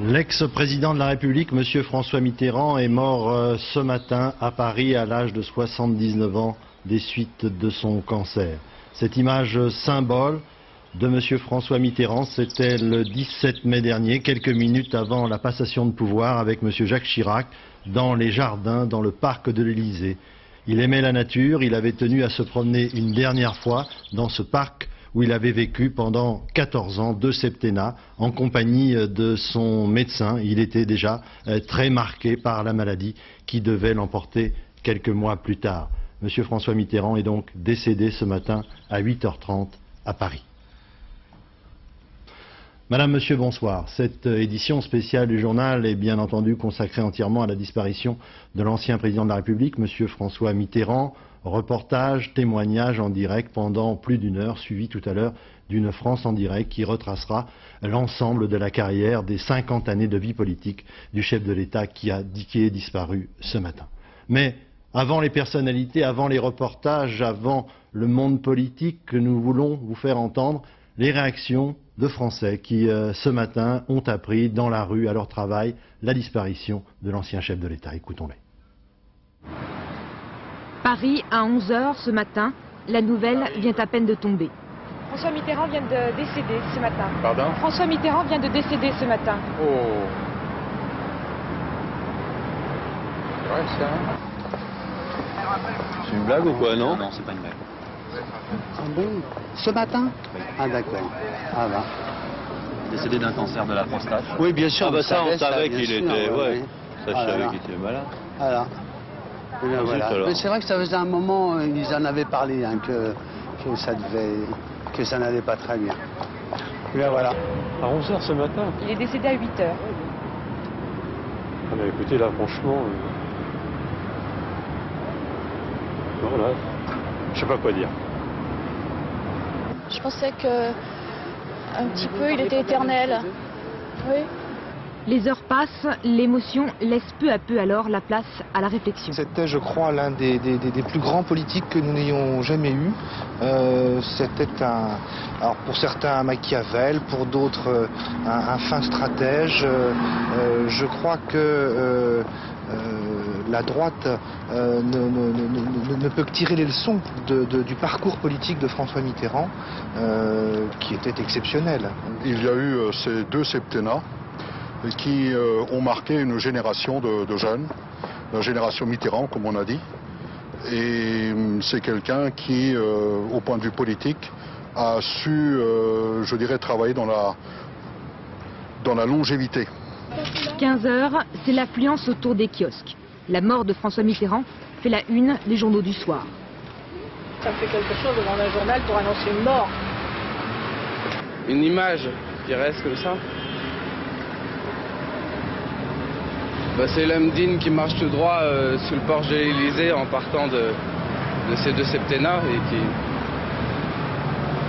L'ex-président de la République, M. François Mitterrand, est mort ce matin à Paris à l'âge de 79 ans des suites de son cancer. Cette image symbole de M. François Mitterrand, c'était le 17 mai dernier, quelques minutes avant la passation de pouvoir avec M. Jacques Chirac, dans les jardins, dans le parc de l'Élysée. Il aimait la nature, il avait tenu à se promener une dernière fois dans ce parc où il avait vécu pendant 14 ans, 2 septennats, en compagnie de son médecin. Il était déjà très marqué par la maladie qui devait l'emporter quelques mois plus tard. Monsieur François Mitterrand est donc décédé ce matin à 8h30 à Paris. Madame, Monsieur, bonsoir. Cette édition spéciale du journal est bien entendu consacrée entièrement à la disparition de l'ancien président de la République, Monsieur François Mitterrand. Reportage, témoignage en direct pendant plus d'une heure, suivi tout à l'heure d'une France en direct qui retracera l'ensemble de la carrière des 50 années de vie politique du chef de l'État qui est disparu ce matin. Mais avant les personnalités, avant les reportages, avant le monde politique, que nous voulons vous faire entendre les réactions de Français qui, ce matin, ont appris dans la rue, à leur travail, la disparition de l'ancien chef de l'État. Écoutons-les. Paris, à 11h ce matin, la nouvelle vient à peine de tomber. François Mitterrand vient de décéder ce matin. Pardon ? François Mitterrand vient de décéder ce matin. Oh. Ouais, ça. C'est une blague ou quoi, non ? Non, c'est pas une blague. Ah bon ? Ce matin ? Ah d'accord. Ah bah. Décédé d'un cancer de la prostate. Oui, bien sûr. Ah bah ça, on savait bien qu'il sûr, était... Ouais. Ça, je Ah là savais là. qu'il était malade. Voilà. Et bien, voilà. alors. Mais c'est vrai que ça faisait un moment, ils en avaient parlé, hein, que ça n'allait pas très bien. Et bien voilà. À 11h ce matin. Il est décédé à 8h. Ah bah écoutez, là franchement... Voilà. Je sais pas quoi dire. Je pensais que un petit peu il était éternel. Oui. Les heures passent, l'émotion laisse peu à peu alors la place à la réflexion. C'était, je crois, l'un des plus grands politiques que nous n'ayons jamais eu. C'était alors pour certains un Machiavel, pour d'autres un fin stratège. Je crois que la droite ne peut que tirer les leçons du parcours politique de François Mitterrand, qui était exceptionnel. Il y a eu ces 2 septennats qui ont marqué une génération de jeunes, la génération Mitterrand, comme on a dit. Et c'est quelqu'un qui, au point de vue politique, a su, je dirais, travailler dans la longévité. 15h, c'est l'affluence autour des kiosques. La mort de François Mitterrand fait la une des journaux du soir. Ça me fait quelque chose devant un journal pour annoncer une mort. Une image qui reste comme ça. Bah, c'est l'homme digne qui marche tout droit sous le porche de l'Élysée en partant de ces 2 septennats et qui,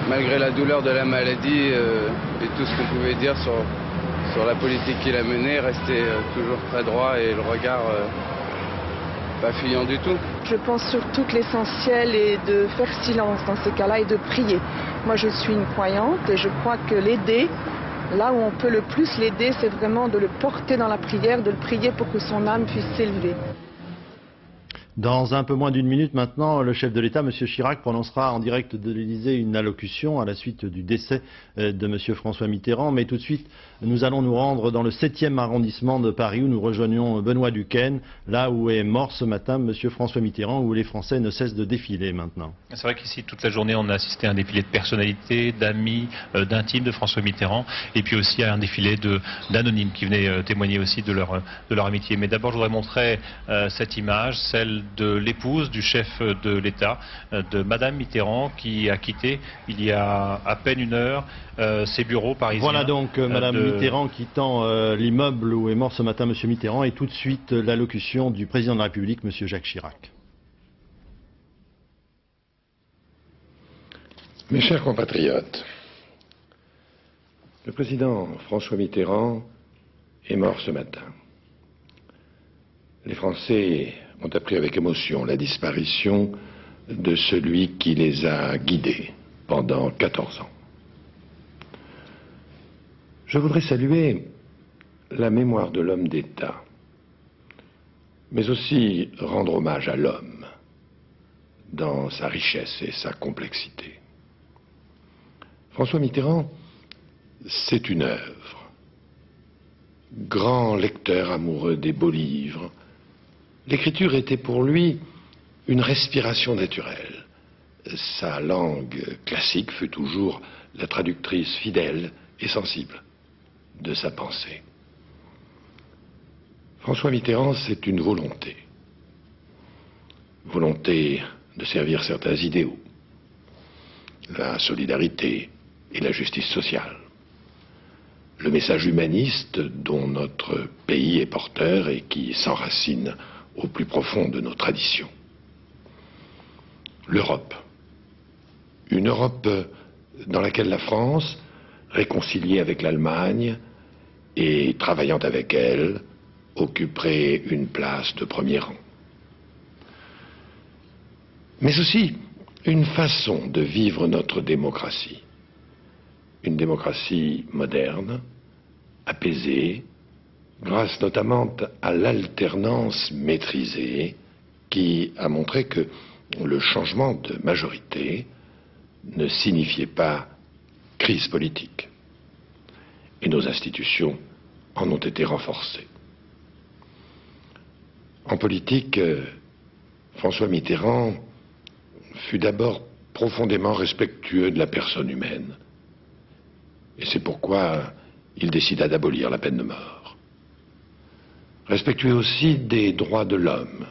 malgré la douleur de la maladie et tout ce qu'on pouvait dire sur la politique qu'il a menée, restait toujours très droit et le regard pas fuyant du tout. Je pense surtout que l'essentiel est de faire silence dans ces cas-là et de prier. Moi je suis une croyante et je crois que l'aider, là où on peut le plus l'aider, c'est vraiment de le porter dans la prière, de le prier pour que son âme puisse s'élever. Dans un peu moins d'une minute maintenant, le chef de l'État, M. Chirac, prononcera en direct de l'Élysée une allocution à la suite du décès de M. François Mitterrand. Mais tout de suite, nous allons nous rendre dans le 7e arrondissement de Paris où nous rejoignons Benoît Duquesne, là où est mort ce matin M. François Mitterrand, où les Français ne cessent de défiler maintenant. C'est vrai qu'ici, toute la journée, on a assisté à un défilé de personnalités, d'amis, d'intimes de François Mitterrand, et puis aussi à un défilé d'anonymes qui venaient témoigner aussi de leur amitié. Mais d'abord, je voudrais montrer cette image, celle de l'épouse du chef de l'État, de Madame Mitterrand, qui a quitté il y a à peine une heure ses bureaux parisiens. Voilà donc Madame Mitterrand quittant l'immeuble où est mort ce matin Monsieur Mitterrand, et tout de suite l'allocution du président de la République, Monsieur Jacques Chirac. Mes chers compatriotes, le président François Mitterrand est mort ce matin. Les Français ont appris avec émotion la disparition de celui qui les a guidés pendant 14 ans. Je voudrais saluer la mémoire de l'homme d'État, mais aussi rendre hommage à l'homme dans sa richesse et sa complexité. François Mitterrand, c'est une œuvre. Grand lecteur amoureux des beaux livres, l'écriture était pour lui une respiration naturelle. Sa langue classique fut toujours la traductrice fidèle et sensible de sa pensée. François Mitterrand, c'est une volonté. Volonté de servir certains idéaux, la solidarité et la justice sociale, le message humaniste dont notre pays est porteur et qui s'enracine au plus profond de nos traditions. L'Europe, une Europe dans laquelle la France, réconciliée avec l'Allemagne et travaillant avec elle, occuperait une place de premier rang. Mais aussi une façon de vivre notre démocratie. Une démocratie moderne, apaisée, grâce notamment à l'alternance maîtrisée qui a montré que le changement de majorité ne signifiait pas crise politique. Et nos institutions en ont été renforcées. En politique, François Mitterrand fut d'abord profondément respectueux de la personne humaine. Et c'est pourquoi il décida d'abolir la peine de mort. Respectueux aussi des droits de l'homme,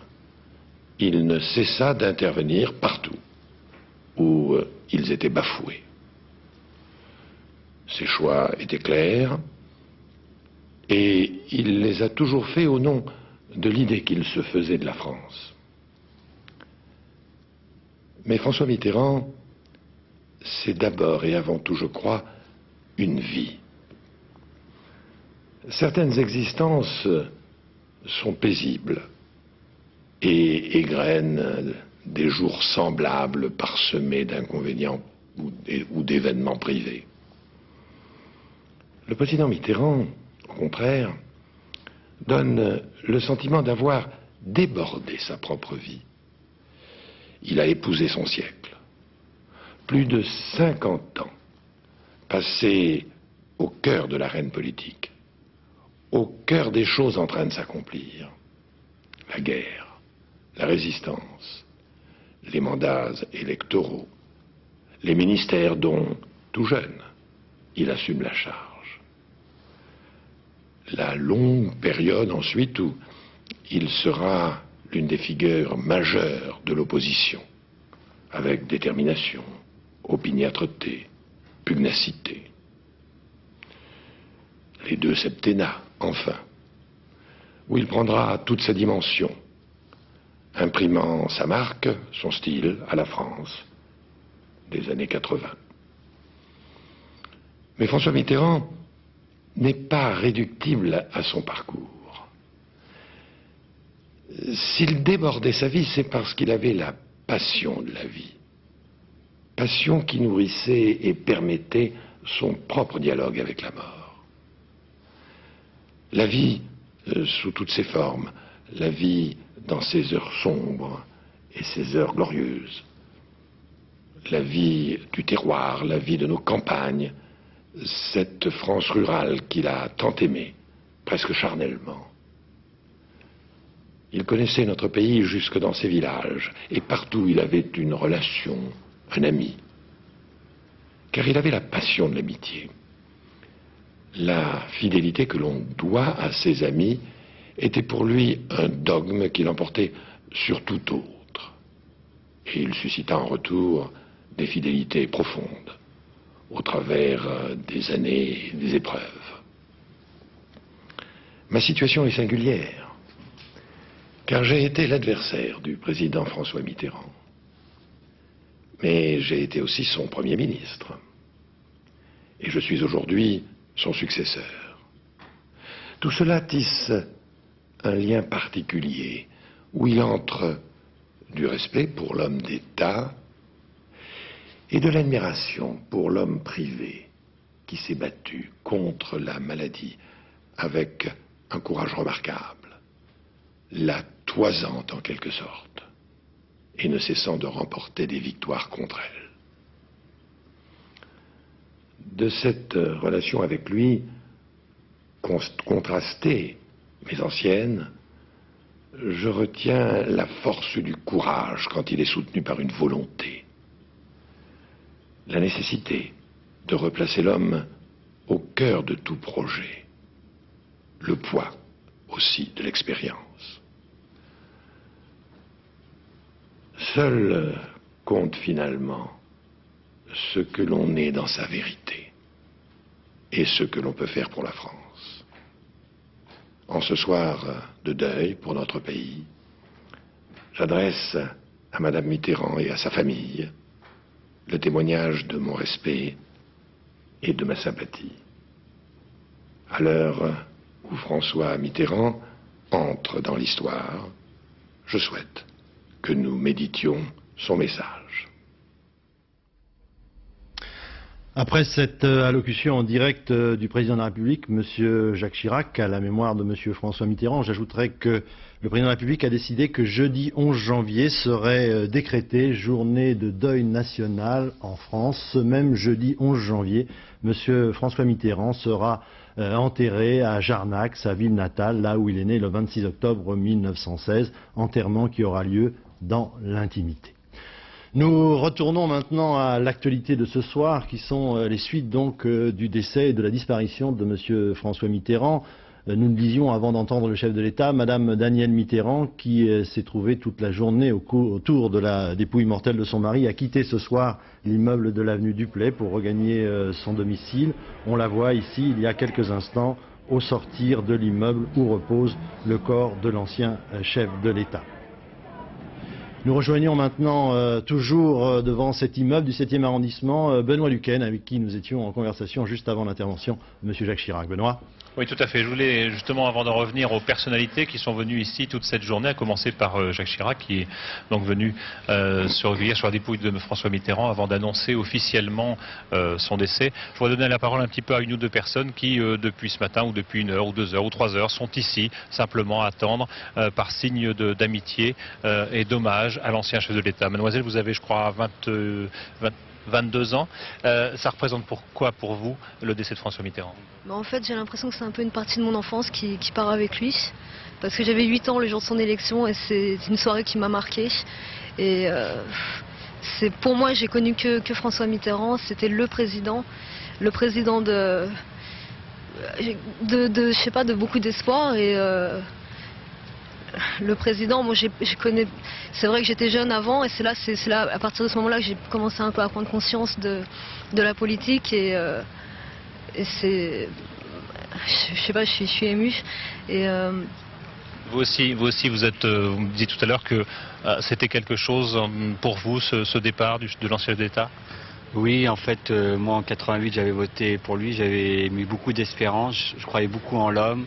il ne cessa d'intervenir partout où ils étaient bafoués. Ses choix étaient clairs et il les a toujours faits au nom de l'idée qu'il se faisait de la France. Mais François Mitterrand, c'est d'abord et avant tout, je crois, une vie. Certaines existences sont paisibles et égrènent des jours semblables parsemés d'inconvénients ou d'événements privés. Le président Mitterrand, au contraire, donne le sentiment d'avoir débordé sa propre vie. Il a épousé son siècle. Plus de 50 ans passés au cœur de l'arène politique, au cœur des choses en train de s'accomplir. La guerre, la résistance, les mandats électoraux, les ministères dont, tout jeune, il assume la charge. La longue période ensuite où il sera l'une des figures majeures de l'opposition, avec détermination, opiniâtreté, pugnacité. Les 2 septennats, enfin, où il prendra toute sa dimension, imprimant sa marque, son style à la France des années 80. Mais François Mitterrand n'est pas réductible à son parcours. S'il débordait sa vie, c'est parce qu'il avait la passion de la vie. Passion qui nourrissait et permettait son propre dialogue avec la mort. La vie sous toutes ses formes, la vie dans ses heures sombres et ses heures glorieuses, la vie du terroir, la vie de nos campagnes, cette France rurale qu'il a tant aimée, presque charnellement. Il connaissait notre pays jusque dans ses villages, et partout il avait une relation, un ami, car il avait la passion de l'amitié. La fidélité que l'on doit à ses amis était pour lui un dogme qui l'emportait sur tout autre. Et il suscita en retour des fidélités profondes au travers des années et des épreuves. Ma situation est singulière, car j'ai été l'adversaire du président François Mitterrand. Mais j'ai été aussi son Premier ministre. Et je suis aujourd'hui son successeur. Tout cela tisse un lien particulier où il entre du respect pour l'homme d'État et de l'admiration pour l'homme privé qui s'est battu contre la maladie avec un courage remarquable, la toisant en quelque sorte, et ne cessant de remporter des victoires contre elle. De cette relation avec lui, contrastée mais ancienne, je retiens la force du courage quand il est soutenu par une volonté, la nécessité de replacer l'homme au cœur de tout projet, le poids aussi de l'expérience. Seul compte finalement ce que l'on est dans sa vérité et ce que l'on peut faire pour la France. En ce soir de deuil pour notre pays, j'adresse à Madame Mitterrand et à sa famille le témoignage de mon respect et de ma sympathie. À l'heure où François Mitterrand entre dans l'histoire, je souhaite que nous méditions son message. Après cette allocution en direct du président de la République, M. Jacques Chirac, à la mémoire de M. François Mitterrand, j'ajouterai que le président de la République a décidé que jeudi 11 janvier serait décrété journée de deuil national en France. Ce même jeudi 11 janvier, M. François Mitterrand sera enterré à Jarnac, sa ville natale, là où il est né le 26 octobre 1916, enterrement qui aura lieu dans l'intimité. Nous retournons maintenant à l'actualité de ce soir, qui sont les suites donc du décès et de la disparition de M. François Mitterrand. Nous le disions avant d'entendre le chef de l'État, Mme Danielle Mitterrand, qui s'est trouvée toute la journée autour de la dépouille mortelle de son mari, a quitté ce soir l'immeuble de l'avenue Duplay pour regagner son domicile. On la voit ici, il y a quelques instants, au sortir de l'immeuble où repose le corps de l'ancien chef de l'État. Nous rejoignons maintenant, toujours devant cet immeuble du 7e arrondissement, Benoît Luquen, avec qui nous étions en conversation juste avant l'intervention de M. Jacques Chirac. Benoît. Oui, tout à fait. Je voulais justement, avant d'en revenir aux personnalités qui sont venues ici toute cette journée, à commencer par Jacques Chirac, qui est donc venu se recueillir sur la dépouille de François Mitterrand avant d'annoncer officiellement son décès. Je voudrais donner la parole un petit peu à une ou deux personnes qui, depuis ce matin, ou depuis 1 heure, ou 2 heures, ou 3 heures, sont ici, simplement à attendre, par signe d'amitié et d'hommage à l'ancien chef de l'État. Mademoiselle, vous avez, je crois, 22 ans. Ça représente quoi pour vous le décès de François Mitterrand? En fait, j'ai l'impression que c'est un peu une partie de mon enfance qui part avec lui. Parce que j'avais 8 ans le jour de son élection et c'est une soirée qui m'a marquée. Et pour moi, j'ai connu que François Mitterrand. C'était le président de je sais pas, de beaucoup d'espoir. Et le président, moi, c'est vrai que j'étais jeune avant, et c'est là, à partir de ce moment-là, que j'ai commencé un peu à prendre conscience de la politique, et c'est, je sais pas, je suis émue. Et vous aussi, vous me disiez tout à l'heure que c'était quelque chose pour vous, ce départ de l'ancien chef d'État. Oui, en fait, moi en 88, j'avais voté pour lui, j'avais mis beaucoup d'espérance, je croyais beaucoup en l'homme.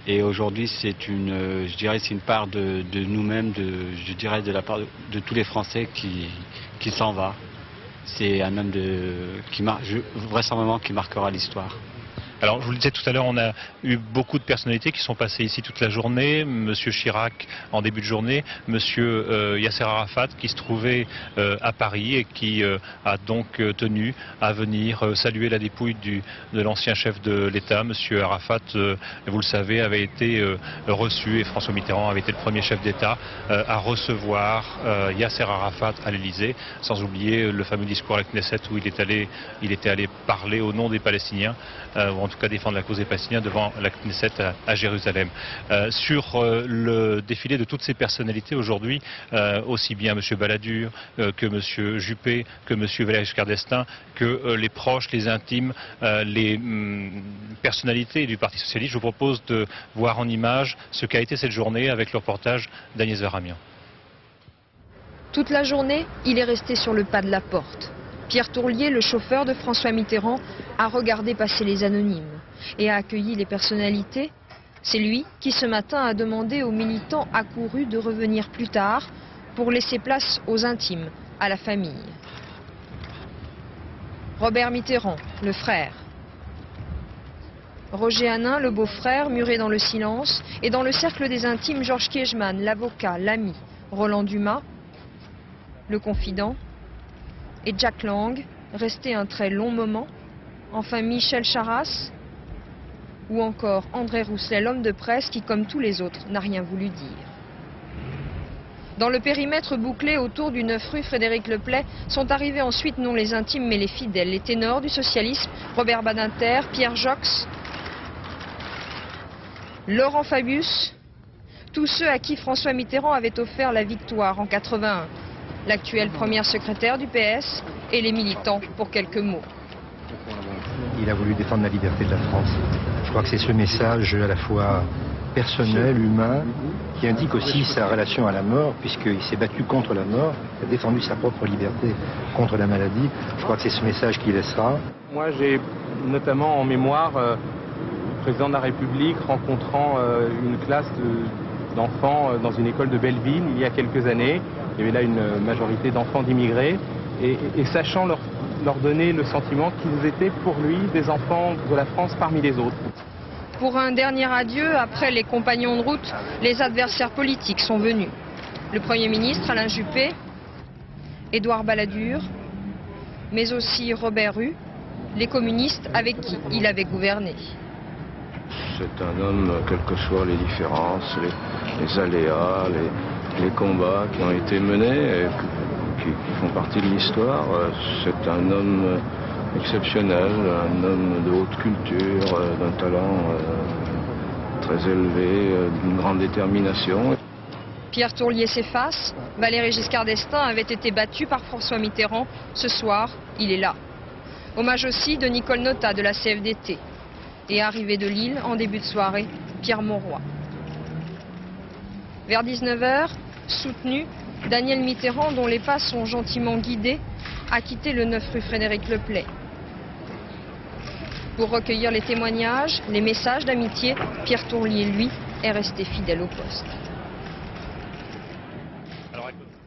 Et aujourd'hui, c'est une part de nous-mêmes, je dirais de la part de tous les Français qui s'en va. C'est un homme vraisemblablement qui marquera l'histoire. Alors, je vous le disais tout à l'heure, on a eu beaucoup de personnalités qui sont passées ici toute la journée. Monsieur Chirac en début de journée, Monsieur Yasser Arafat qui se trouvait à Paris et qui a donc tenu à venir saluer la dépouille de l'ancien chef de l'État. Monsieur Arafat, vous le savez, avait été reçu, et François Mitterrand avait été le premier chef d'État à recevoir Yasser Arafat à l'Élysée, sans oublier le fameux discours à la Knesset où il était allé parler au nom des Palestiniens, ou en tout cas défendre la cause des Palestiniens devant la Knesset à Jérusalem. Sur le défilé de toutes ces personnalités aujourd'hui, aussi bien M. Balladur que M. Juppé, que M. Valéry Giscard d'Estaing, que les proches, les intimes, les personnalités du Parti Socialiste, je vous propose de voir en image ce qu'a été cette journée avec le reportage d'Agnès Varamian. Toute la journée, il est resté sur le pas de la porte. Pierre Tourlier, le chauffeur de François Mitterrand, a regardé passer les anonymes et a accueilli les personnalités. C'est lui qui, ce matin, a demandé aux militants accourus de revenir plus tard pour laisser place aux intimes, à la famille. Robert Mitterrand, le frère. Roger Hanin, le beau-frère, muré dans le silence, et dans le cercle des intimes, Georges Kiechman, l'avocat, l'ami, Roland Dumas, le confident, et Jack Lang, resté un très long moment, enfin Michel Charasse, ou encore André Rousselet, l'homme de presse qui, comme tous les autres, n'a rien voulu dire. Dans le périmètre bouclé autour du 9 rue Frédéric Leplay sont arrivés ensuite non les intimes mais les fidèles, les ténors du socialisme, Robert Badinter, Pierre Jox, Laurent Fabius, tous ceux à qui François Mitterrand avait offert la victoire en 81, l'actuelle première secrétaire du PS et les militants pour quelques mots. Il a voulu défendre la liberté de la France. Je crois que c'est ce message à la fois personnel, humain, qui indique aussi sa relation à la mort, puisqu'il s'est battu contre la mort, il a défendu sa propre liberté contre la maladie. Je crois que c'est ce message qu'il laissera. Moi, j'ai notamment en mémoire le président de la République rencontrant une classe d'enfants dans une école de Belleville il y a quelques années. Il y avait là une majorité d'enfants d'immigrés et sachant leur donner le sentiment qu'ils étaient pour lui des enfants de la France parmi les autres. Pour un dernier adieu, après les compagnons de route, les adversaires politiques sont venus. Le Premier ministre Alain Juppé, Édouard Balladur, mais aussi Robert Hue, les communistes avec qui il avait gouverné. C'est un homme, quelles que soient les différences, les aléas, les combats qui ont été menés et qui font partie de l'histoire, c'est un homme exceptionnel, un homme de haute culture, d'un talent très élevé, d'une grande détermination. Pierre Tourlier s'efface. Valéry Giscard d'Estaing avait été battu par François Mitterrand. Ce soir, il est là. Hommage aussi de Nicole Notat de la CFDT. Et arrivé de Lille en début de soirée, Pierre Mauroy. Vers 19h, soutenu, Daniel Mitterrand, dont les pas sont gentiment guidés, a quitté le 9 rue Frédéric Leplay. Pour recueillir les témoignages, les messages d'amitié, Pierre Tourlier, lui, est resté fidèle au poste.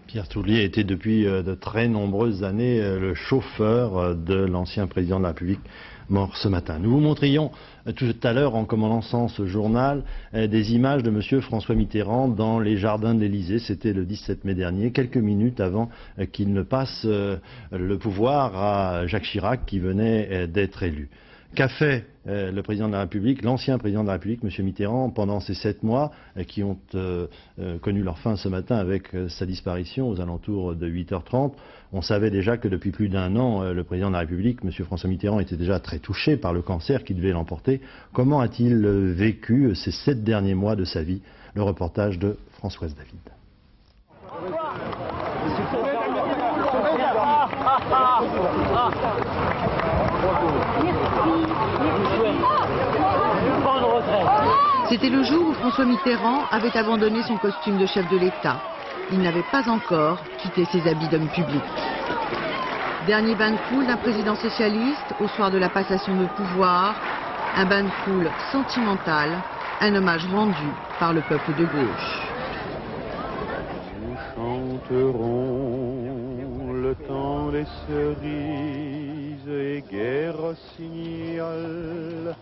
Pierre Tourlier était depuis de très nombreuses années le chauffeur de l'ancien président de la République, mort ce matin. Nous vous montrions tout à l'heure, en commençant ce journal, des images de M. François Mitterrand dans les jardins de l'Élysée. C'était le 17 mai dernier, quelques minutes avant qu'il ne passe le pouvoir à Jacques Chirac, qui venait d'être élu. Qu'a fait le président de la République, l'ancien président de la République, M. Mitterrand, pendant ces 7 mois qui ont connu leur fin ce matin avec sa disparition aux alentours de 8h30. On savait déjà que depuis plus d'1 an, le président de la République, M. François Mitterrand, était déjà très touché par le cancer qui devait l'emporter. Comment a-t-il vécu ces 7 derniers mois de sa vie? Le reportage de Françoise David. C'était le jour où François Mitterrand avait abandonné son costume de chef de l'État. Il n'avait pas encore quitté ses habits d'homme public. Dernier bain de foule d'un président socialiste au soir de la passation de pouvoir, un bain de foule sentimental, un hommage rendu par le peuple de gauche. Nous chanterons le temps des cerises et guerre rossignol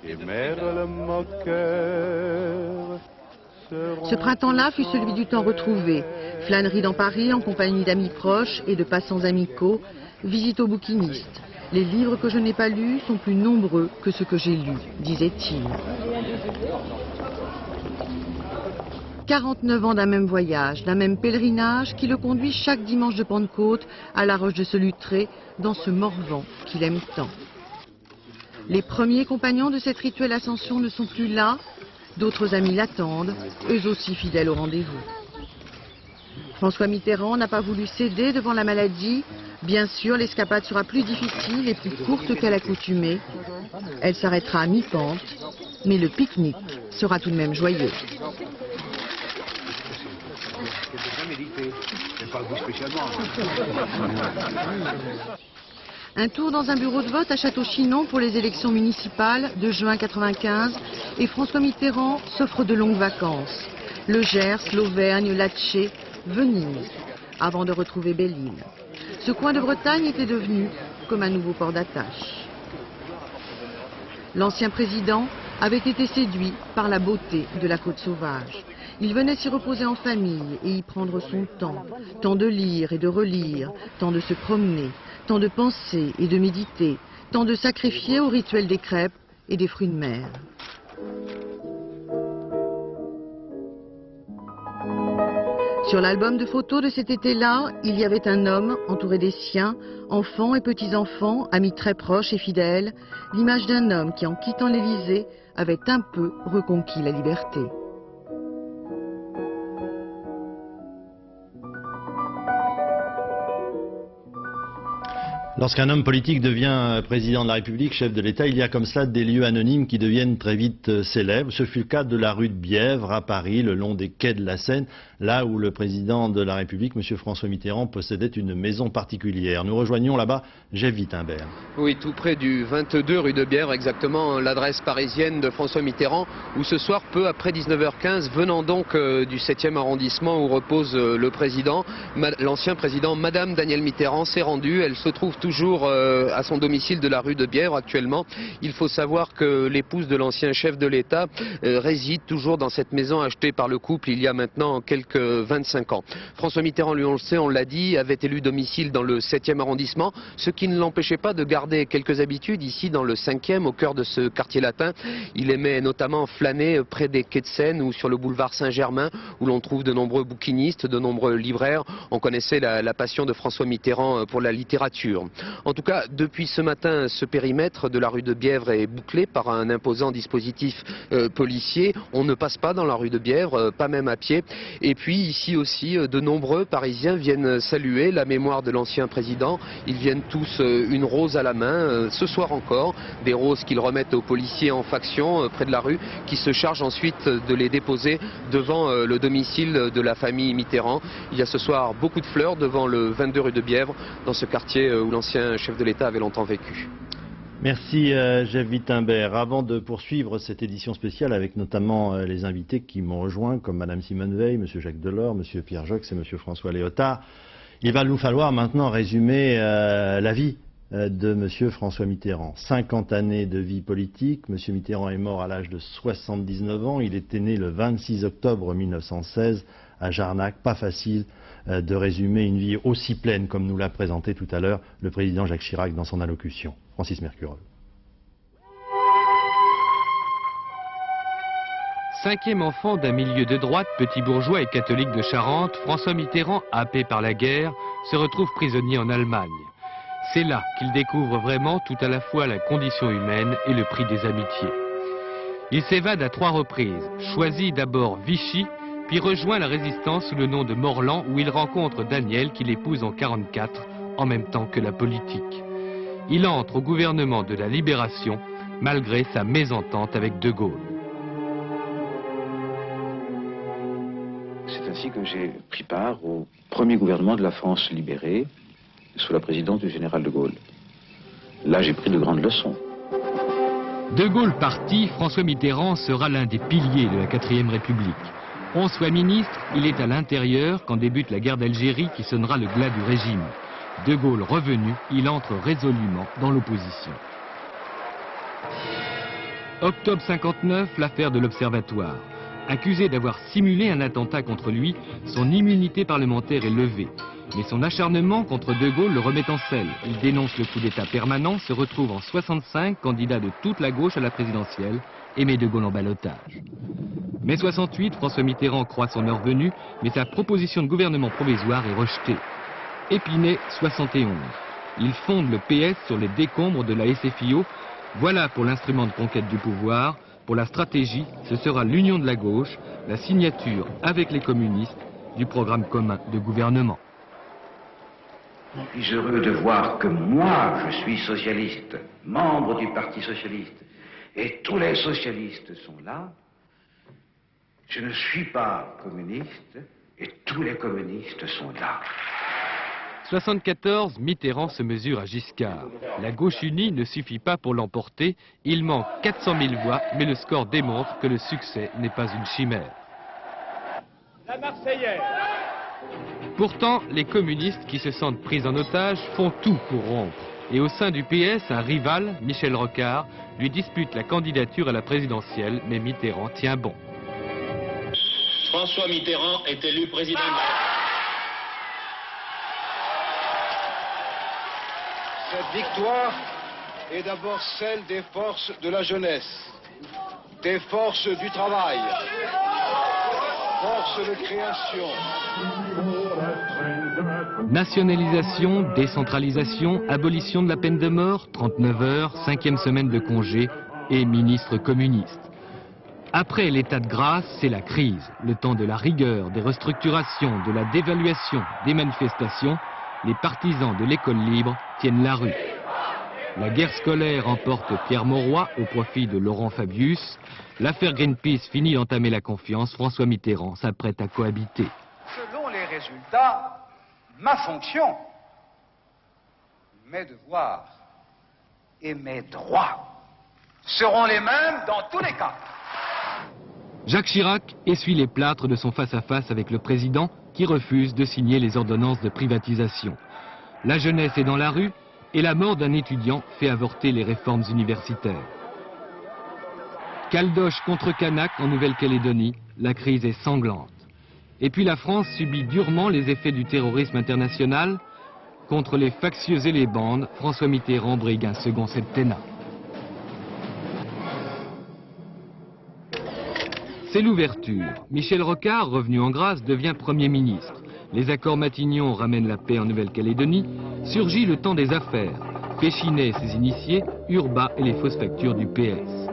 et merle moqueur. Ce printemps-là fut celui du temps retrouvé. Flânerie dans Paris en compagnie d'amis proches et de passants amicaux, visite aux bouquinistes. Les livres que je n'ai pas lus sont plus nombreux que ceux que j'ai lus, disait-il. 49 ans d'un même voyage, d'un même pèlerinage qui le conduit chaque dimanche de Pentecôte à la Roche de Solutré, dans ce Morvan qu'il aime tant. Les premiers compagnons de cette rituelle ascension ne sont plus là, d'autres amis l'attendent, eux aussi fidèles au rendez-vous. François Mitterrand n'a pas voulu céder devant la maladie. Bien sûr, l'escapade sera plus difficile et plus courte qu'à l'accoutumée. Elle s'arrêtera à mi-pente, mais le pique-nique sera tout de même joyeux. Un tour dans un bureau de vote à Château-Chinon pour les élections municipales de juin 95 et François Mitterrand s'offre de longues vacances. Le Gers, l'Auvergne, l'Atché, Venise, avant de retrouver Belle-Île. Ce coin de Bretagne était devenu comme un nouveau port d'attache. L'ancien président avait été séduit par la beauté de la côte sauvage. Il venait s'y reposer en famille et y prendre son temps de lire et de relire, temps de se promener, temps de penser et de méditer, temps de sacrifier au rituel des crêpes et des fruits de mer. Sur l'album de photos de cet été-là, il y avait un homme entouré des siens, enfants et petits-enfants, amis très proches et fidèles, l'image d'un homme qui, en quittant l'Élysée, avait un peu reconquis la liberté. Lorsqu'un homme politique devient président de la République, chef de l'État, il y a comme cela des lieux anonymes qui deviennent très vite célèbres. Ce fut le cas de la rue de Bièvre à Paris, le long des quais de la Seine, là où le président de la République, M. François Mitterrand, possédait une maison particulière. Nous rejoignons là-bas Jeff Wittenberg. Oui, tout près du 22 rue de Bièvre, exactement l'adresse parisienne de François Mitterrand, où ce soir, peu après 19h15, venant donc du 7e arrondissement où repose le président, l'ancien président, Madame Danielle Mitterrand, s'est rendue. Elle se trouve toujours à son domicile de la rue de Bièvre actuellement. Il faut savoir que l'épouse de l'ancien chef de l'État réside toujours dans cette maison achetée par le couple il y a maintenant quelques 25 ans. François Mitterrand, lui on le sait, on l'a dit, avait élu domicile dans le 7e arrondissement, ce qui ne l'empêchait pas de garder quelques habitudes ici dans le 5e, au cœur de ce quartier latin. Il aimait notamment flâner près des quais de Seine ou sur le boulevard Saint-Germain, où l'on trouve de nombreux bouquinistes, de nombreux libraires. On connaissait la passion de François Mitterrand pour la littérature. En tout cas, depuis ce matin, ce périmètre de la rue de Bièvre est bouclé par un imposant dispositif policier. On ne passe pas dans la rue de Bièvre, pas même à pied. Et puis ici aussi, de nombreux Parisiens viennent saluer la mémoire de l'ancien président. Ils viennent tous une rose à la main, ce soir encore, des roses qu'ils remettent aux policiers en faction près de la rue, qui se chargent ensuite de les déposer devant le domicile de la famille Mitterrand. Il y a ce soir beaucoup de fleurs devant le 22 rue de Bièvre, dans ce quartier où l'ancien chef de l'État avait longtemps vécu. Merci Jeff Wittenberg. Avant de poursuivre cette édition spéciale avec notamment les invités qui m'ont rejoint, comme Mme Simone Veil, M. Jacques Delors, M. Pierre Jox et M. François Léotard, il va nous falloir maintenant résumer la vie de M. François Mitterrand. 50 années de vie politique. M. Mitterrand est mort à l'âge de 79 ans. Il était né le 26 octobre 1916 à Jarnac. Pas facile de résumer une vie aussi pleine comme nous l'a présenté tout à l'heure le président Jacques Chirac dans son allocution. Francis Mercurol. 5e enfant d'un milieu de droite, petit bourgeois et catholique de Charente, François Mitterrand, happé par la guerre, se retrouve prisonnier en Allemagne. C'est là qu'il découvre vraiment tout à la fois la condition humaine et le prix des amitiés. Il s'évade à 3 reprises, choisit d'abord Vichy, puis rejoint la résistance sous le nom de Morland, où il rencontre Daniel qu'il épouse en 1944, en même temps que la politique. Il entre au gouvernement de la Libération, malgré sa mésentente avec De Gaulle. C'est ainsi que j'ai pris part au premier gouvernement de la France libérée, sous la présidence du général de Gaulle. Là, j'ai pris de grandes leçons. De Gaulle parti, François Mitterrand sera l'un des piliers de la 4e République. 11 fois ministre, il est à l'intérieur quand débute la guerre d'Algérie qui sonnera le glas du régime. De Gaulle revenu, il entre résolument dans l'opposition. Octobre 59, l'affaire de l'Observatoire. Accusé d'avoir simulé un attentat contre lui, son immunité parlementaire est levée. Mais son acharnement contre De Gaulle le remet en selle. Il dénonce le coup d'État permanent, se retrouve en 65 candidat de toute la gauche à la présidentielle et met De Gaulle en ballottage. Mai 68, François Mitterrand croit son heure venue, mais sa proposition de gouvernement provisoire est rejetée. Épinay, 71. Il fonde le PS sur les décombres de la SFIO. Voilà pour l'instrument de conquête du pouvoir. Pour la stratégie, ce sera l'union de la gauche, la signature avec les communistes du programme commun de gouvernement. Je suis heureux de voir que moi, je suis socialiste, membre du Parti socialiste, et tous les socialistes sont là. Je ne suis pas communiste, et tous les communistes sont là. 74, Mitterrand se mesure à Giscard. La gauche unie ne suffit pas pour l'emporter. Il manque 400 000 voix, mais le score démontre que le succès n'est pas une chimère. La Marseillaise. Pourtant, les communistes qui se sentent pris en otage font tout pour rompre. Et au sein du PS, un rival, Michel Rocard, lui dispute la candidature à la présidentielle, mais Mitterrand tient bon. François Mitterrand est élu président. Cette victoire est d'abord celle des forces de la jeunesse, des forces du travail, forces de création. Nationalisation, décentralisation, abolition de la peine de mort, 39 heures, 5e semaine de congé et ministre communiste. Après l'état de grâce, c'est la crise, le temps de la rigueur, des restructurations, de la dévaluation, des manifestations. Les partisans de l'école libre tiennent la rue. La guerre scolaire emporte Pierre Mauroy au profit de Laurent Fabius. L'affaire Greenpeace finit d'entamer la confiance. François Mitterrand s'apprête à cohabiter. Selon les résultats, ma fonction, mes devoirs et mes droits seront les mêmes dans tous les cas. Jacques Chirac essuie les plâtres de son face-à-face avec le président qui refuse de signer les ordonnances de privatisation. La jeunesse est dans la rue et la mort d'un étudiant fait avorter les réformes universitaires. Caldoche contre Canac en Nouvelle-Calédonie, la crise est sanglante. Et puis la France subit durement les effets du terrorisme international. Contre les factieux et les bandes, François Mitterrand brigue un second septennat. C'est l'ouverture. Michel Rocard, revenu en grâce, devient Premier ministre. Les accords Matignon ramènent la paix en Nouvelle-Calédonie. Surgit le temps des affaires. Péchinet et ses initiés, Urbain et les fausses factures du PS.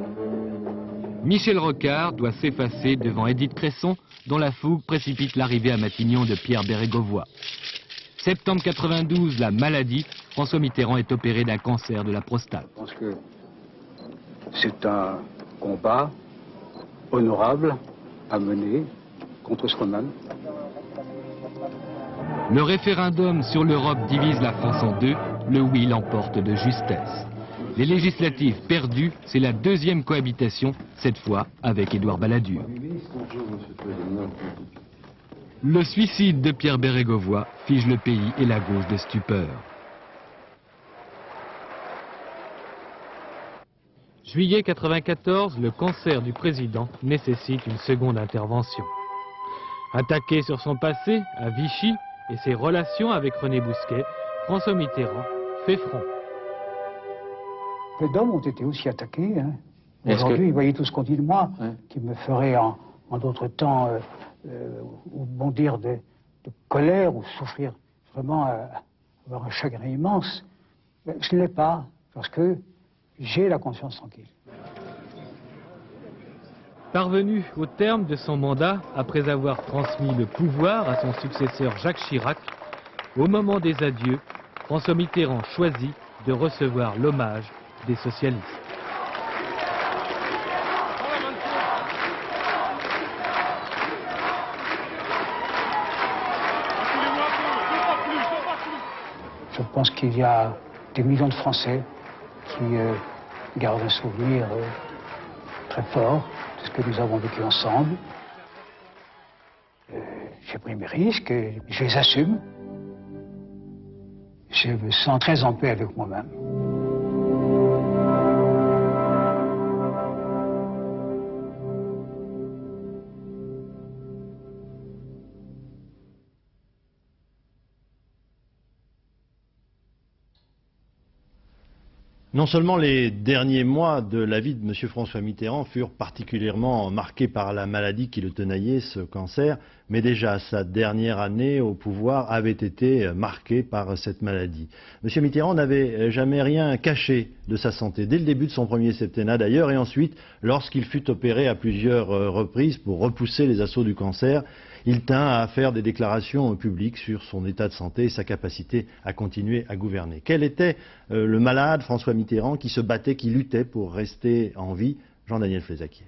Michel Rocard doit s'effacer devant Édith Cresson, dont la fougue précipite l'arrivée à Matignon de Pierre Bérégovoy. Septembre 92, la maladie, François Mitterrand est opéré d'un cancer de la prostate. Je pense que c'est un combat honorable à mener contre soi-même. Le référendum sur l'Europe divise la France en deux, le oui l'emporte de justesse. Les législatives perdues, c'est la deuxième cohabitation, cette fois avec Édouard Balladur. Le suicide de Pierre Bérégovoy fige le pays et la gauche de stupeur. Juillet 94, le cancer du président nécessite une seconde intervention. Attaqué sur son passé, à Vichy, et ses relations avec René Bousquet, François Mitterrand fait front. Peu d'hommes ont été aussi attaqués. Hein. Aujourd'hui, vous voyez tout ce qu'on dit de moi, qui me ferait en d'autres temps ou bondir de colère ou souffrir vraiment, avoir un chagrin immense. Mais je ne l'ai pas, parce que j'ai la conscience tranquille. Parvenu au terme de son mandat, après avoir transmis le pouvoir à son successeur Jacques Chirac, au moment des adieux, François Mitterrand choisit de recevoir l'hommage des socialistes. Je pense qu'il y a des millions de Français qui gardent un souvenir très fort de ce que nous avons vécu ensemble. J'ai pris mes risques, je les assume. Je me sens très en paix avec moi-même. Non seulement les derniers mois de la vie de M. François Mitterrand furent particulièrement marqués par la maladie qui le tenaillait, ce cancer, mais déjà sa dernière année au pouvoir avait été marquée par cette maladie. M. Mitterrand n'avait jamais rien caché de sa santé, dès le début de son premier septennat d'ailleurs, et ensuite, lorsqu'il fut opéré à plusieurs reprises pour repousser les assauts du cancer, il tint à faire des déclarations publiques sur son état de santé et sa capacité à continuer à gouverner. Quel était le malade François Mitterrand qui se battait, qui luttait pour rester en vie? Jean-Daniel Flézaquier.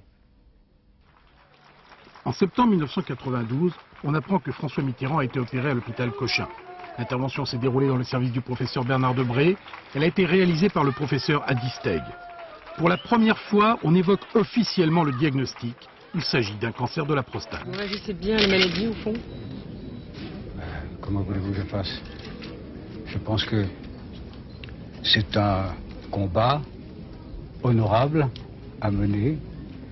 En septembre 1992, on apprend que François Mitterrand a été opéré à l'hôpital Cochin. L'intervention s'est déroulée dans le service du professeur Bernard Debré. Elle a été réalisée par le professeur Adi Steg. Pour la première fois, on évoque officiellement le diagnostic. Il s'agit d'un cancer de la prostate. Vous réagissez bien à la maladie au fond? Comment voulez-vous que je fasse? Je pense que C'est un combat honorable à mener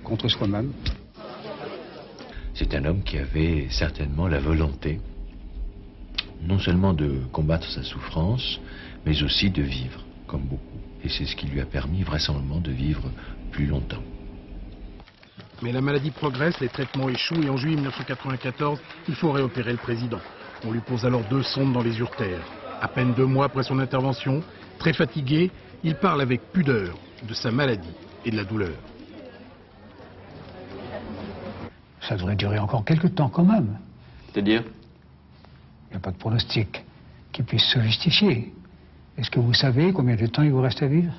contre soi-même. C'est un homme qui avait certainement la volonté non seulement de combattre sa souffrance, mais aussi de vivre, comme beaucoup. Et c'est ce qui lui a permis vraisemblablement de vivre plus longtemps. Mais la maladie progresse, les traitements échouent et en juillet 1994, il faut réopérer le président. On lui pose alors 2 sondes dans les uretères. À peine 2 mois après son intervention, très fatigué, il parle avec pudeur de sa maladie et de la douleur. Ça devrait durer encore quelques temps quand même. C'est-à-dire ? Il n'y a pas de pronostic qui puisse se justifier. Est-ce que vous savez combien de temps il vous reste à vivre?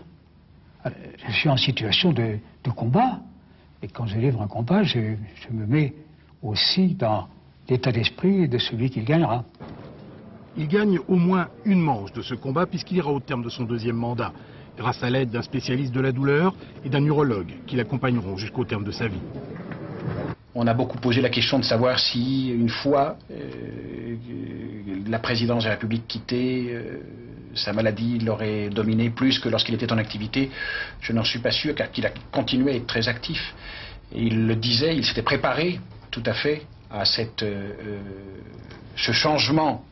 Je suis en situation de combat. Et quand je livre un combat, je me mets aussi dans l'état d'esprit de celui qui gagnera. Il gagne au moins une manche de ce combat puisqu'il ira au terme de son 2e mandat, grâce à l'aide d'un spécialiste de la douleur et d'un urologue qui l'accompagneront jusqu'au terme de sa vie. On a beaucoup posé la question de savoir si, une fois la présidence de la République quittée, sa maladie l'aurait dominé plus que lorsqu'il était en activité. Je n'en suis pas sûr, car il a continué à être très actif. Et il le disait, il s'était préparé tout à fait à ce changement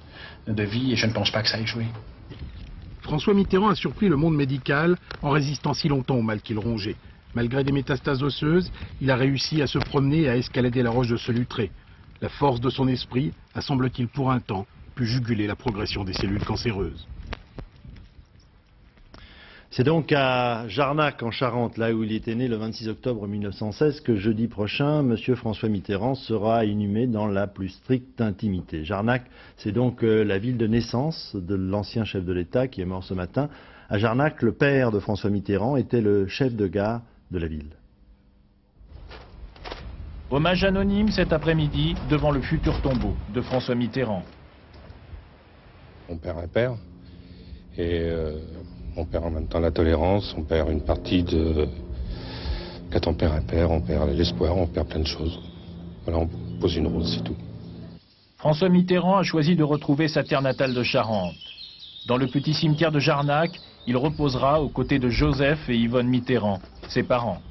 de vie, et je ne pense pas que ça ait joué. François Mitterrand a surpris le monde médical en résistant si longtemps au mal qu'il rongeait. Malgré des métastases osseuses, il a réussi à se promener et à escalader la roche de Solutré. La force de son esprit a, semble-t-il, pour un temps, pu juguler la progression des cellules cancéreuses. C'est donc à Jarnac, en Charente, là où il était né le 26 octobre 1916, que jeudi prochain, M. François Mitterrand sera inhumé dans la plus stricte intimité. Jarnac, c'est donc la ville de naissance de l'ancien chef de l'État qui est mort ce matin. À Jarnac, le père de François Mitterrand était le chef de gare de la ville. Hommage anonyme cet après-midi devant le futur tombeau de François Mitterrand. On perd un père et on perd en même temps la tolérance, on perd une partie de... Quand on perd un père, on perd l'espoir, on perd plein de choses. Voilà, on pose une rose, c'est tout. François Mitterrand a choisi de retrouver sa terre natale de Charente. Dans le petit cimetière de Jarnac, il reposera aux côtés de Joseph et Yvonne Mitterrand, ses parents.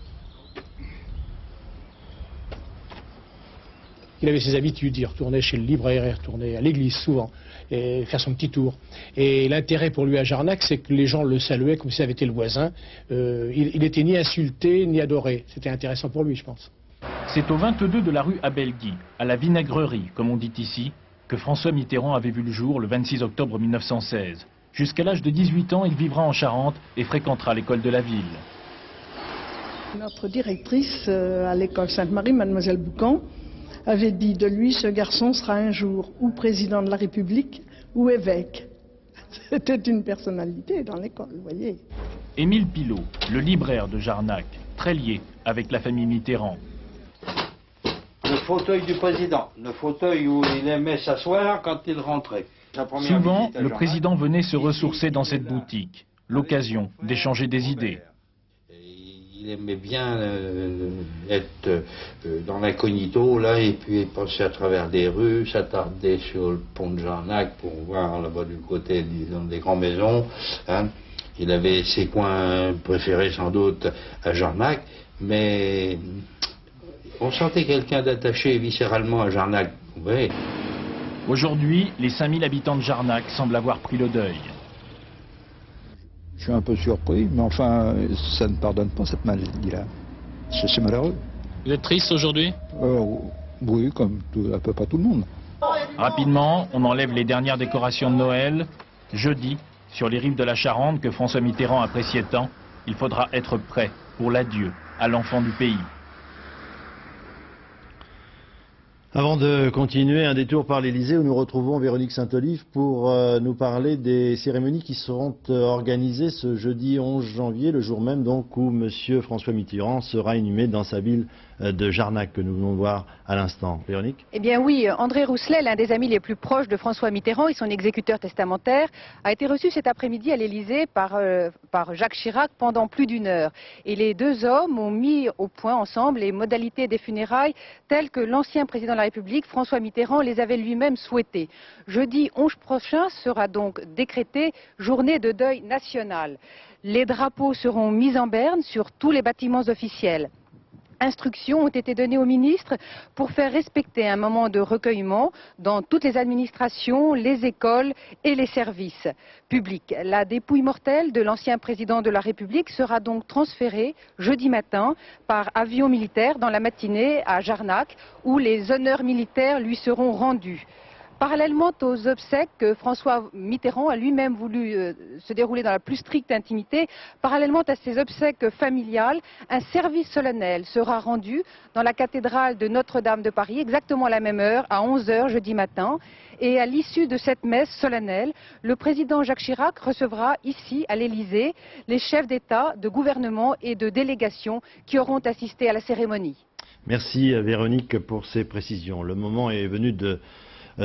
Il avait ses habitudes, il retournait chez le libraire, il retournait à l'église souvent, et faire son petit tour. Et l'intérêt pour lui à Jarnac, c'est que les gens le saluaient comme si ça avait été le voisin. Il n'était ni insulté, ni adoré. C'était intéressant pour lui, je pense. C'est au 22 de la rue Abelgui, à la vinaigrerie, comme on dit ici, que François Mitterrand avait vu le jour le 26 octobre 1916. Jusqu'à l'âge de 18 ans, il vivra en Charente et fréquentera l'école de la ville. Notre directrice à l'école Sainte-Marie, mademoiselle Boucan, avait dit de lui, ce garçon sera un jour ou président de la République ou évêque. C'était une personnalité dans l'école, vous voyez. Émile Pilot, le libraire de Jarnac, très lié avec la famille Mitterrand. Le fauteuil du président, le fauteuil où il aimait s'asseoir quand il rentrait. Souvent, le président venait se ressourcer dans cette boutique, l'occasion d'échanger des idées. Il aimait bien être dans l'incognito, là, et puis passer à travers des rues, s'attarder sur le pont de Jarnac pour voir là-bas du côté des grandes maisons. Hein. Il avait ses coins préférés sans doute à Jarnac, mais on sentait quelqu'un d'attaché viscéralement à Jarnac. Vous voyez. Aujourd'hui, les 5000 habitants de Jarnac semblent avoir pris le deuil. Je suis un peu surpris, mais enfin, ça ne pardonne pas cette maladie-là. C'est malheureux. Vous êtes triste aujourd'hui? Oui, comme à peu près tout le monde. Rapidement, on enlève les dernières décorations de Noël. Jeudi, sur les rives de la Charente que François Mitterrand appréciait tant, il faudra être prêt pour l'adieu à l'enfant du pays. Avant de continuer, un détour par l'Élysée où nous retrouvons Véronique Saint-Olive pour nous parler des cérémonies qui seront organisées ce jeudi 11 janvier, le jour même donc où M. François Mitterrand sera inhumé dans sa ville de Jarnac que nous venons de voir à l'instant. Véronique? Eh bien oui, André Rousselet, l'un des amis les plus proches de François Mitterrand et son exécuteur testamentaire, a été reçu cet après-midi à l'Élysée par Jacques Chirac pendant plus d'1 heure. Et les deux hommes ont mis au point ensemble les modalités des funérailles telles que l'ancien président de la République, François Mitterrand, les avait lui-même souhaités. Jeudi 11 prochain sera donc décrétée journée de deuil national. Les drapeaux seront mis en berne sur tous les bâtiments officiels. Instructions ont été données aux ministres pour faire respecter un moment de recueillement dans toutes les administrations, les écoles et les services publics. La dépouille mortelle de l'ancien président de la République sera donc transférée jeudi matin par avion militaire dans la matinée à Jarnac, où les honneurs militaires lui seront rendus. Parallèlement aux obsèques que François Mitterrand a lui-même voulu se dérouler dans la plus stricte intimité, parallèlement à ces obsèques familiales, un service solennel sera rendu dans la cathédrale de Notre-Dame de Paris, exactement à la même heure, à 11 h jeudi matin. Et à l'issue de cette messe solennelle, le président Jacques Chirac recevra ici, à l'Élysée, les chefs d'État, de gouvernement et de délégation qui auront assisté à la cérémonie. Merci Véronique pour ces précisions. Le moment est venu de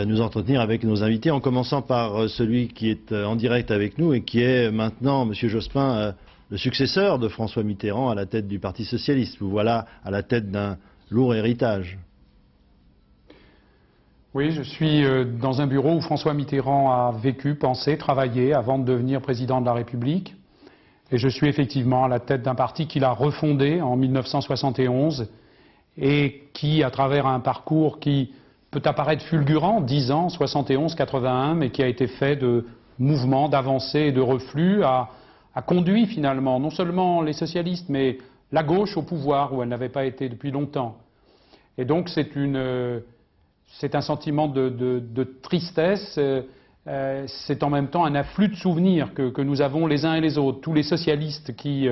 nous entretenir avec nos invités, en commençant par celui qui est en direct avec nous et qui est maintenant, Monsieur Jospin, le successeur de François Mitterrand à la tête du Parti socialiste. Vous voilà à la tête d'un lourd héritage. Oui, je suis dans un bureau où François Mitterrand a vécu, pensé, travaillé avant de devenir président de la République. Et je suis effectivement à la tête d'un parti qu'il a refondé en 1971 et qui, à travers un parcours qui peut apparaître fulgurant, 10 ans, 71, 81, mais qui a été fait de mouvements, d'avancées et de reflux, a conduit finalement non seulement les socialistes, mais la gauche au pouvoir, où elle n'avait pas été depuis longtemps. Et donc c'est un sentiment de tristesse, c'est en même temps un afflux de souvenirs que nous avons les uns et les autres, tous les socialistes qui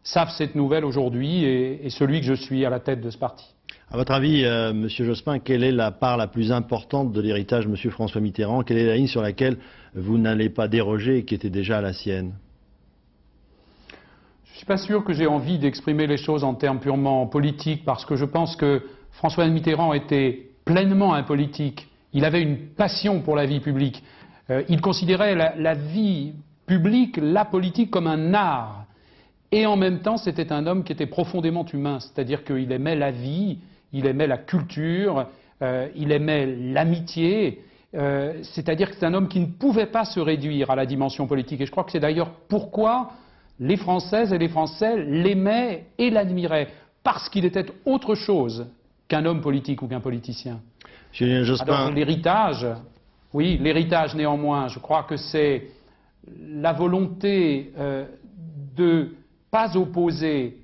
savent cette nouvelle aujourd'hui et celui que je suis à la tête de ce parti. À votre avis, Monsieur Jospin, quelle est la part la plus importante de l'héritage de Monsieur François Mitterrand? Quelle est la ligne sur laquelle vous n'allez pas déroger et qui était déjà la sienne? Je ne suis pas sûr que j'ai envie d'exprimer les choses en termes purement politiques, parce que je pense que François Mitterrand était pleinement un politique. Il avait une passion pour la vie publique. Il considérait la vie publique, la politique, comme un art. Et en même temps, c'était un homme qui était profondément humain, c'est-à-dire qu'il aimait la vie, il aimait la culture, il aimait l'amitié, c'est-à-dire que c'est un homme qui ne pouvait pas se réduire à la dimension politique. Et je crois que c'est d'ailleurs pourquoi les Françaises et les Français l'aimaient et l'admiraient, parce qu'il était autre chose qu'un homme politique ou qu'un politicien. Alors l'héritage, oui, l'héritage néanmoins, je crois que c'est la volonté de pas opposer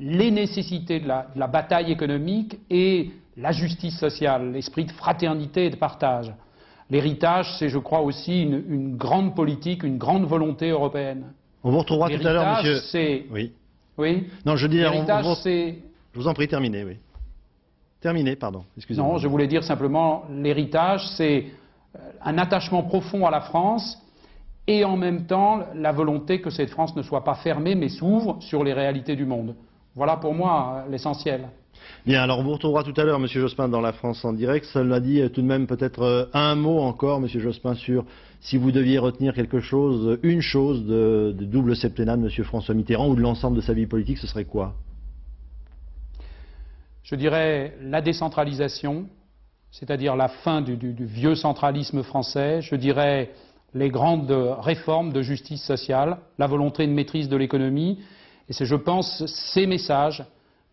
les nécessités de la bataille économique et la justice sociale, l'esprit de fraternité et de partage. L'héritage, c'est, je crois, aussi une grande politique, une grande volonté européenne. On vous retrouvera tout à l'heure, monsieur. C'est... Oui. Oui. Non, je dis. L'héritage, c'est. Je vous en prie, terminez, oui. Terminez, pardon. Excusez-moi. Non, je voulais dire simplement, l'héritage, c'est un attachement profond à la France. Et en même temps, la volonté que cette France ne soit pas fermée, mais s'ouvre sur les réalités du monde. Voilà pour moi l'essentiel. Bien, alors on vous retrouvera tout à l'heure, Monsieur Jospin, dans La France en direct. Cela dit, tout de même peut-être un mot encore, Monsieur Jospin, sur si vous deviez retenir quelque chose, une chose de double septennat de Monsieur François Mitterrand ou de l'ensemble de sa vie politique, ce serait quoi? Je dirais la décentralisation, c'est-à-dire la fin du vieux centralisme français. Je dirais les grandes réformes de justice sociale, la volonté de maîtrise de l'économie. Et c'est, je pense, ces messages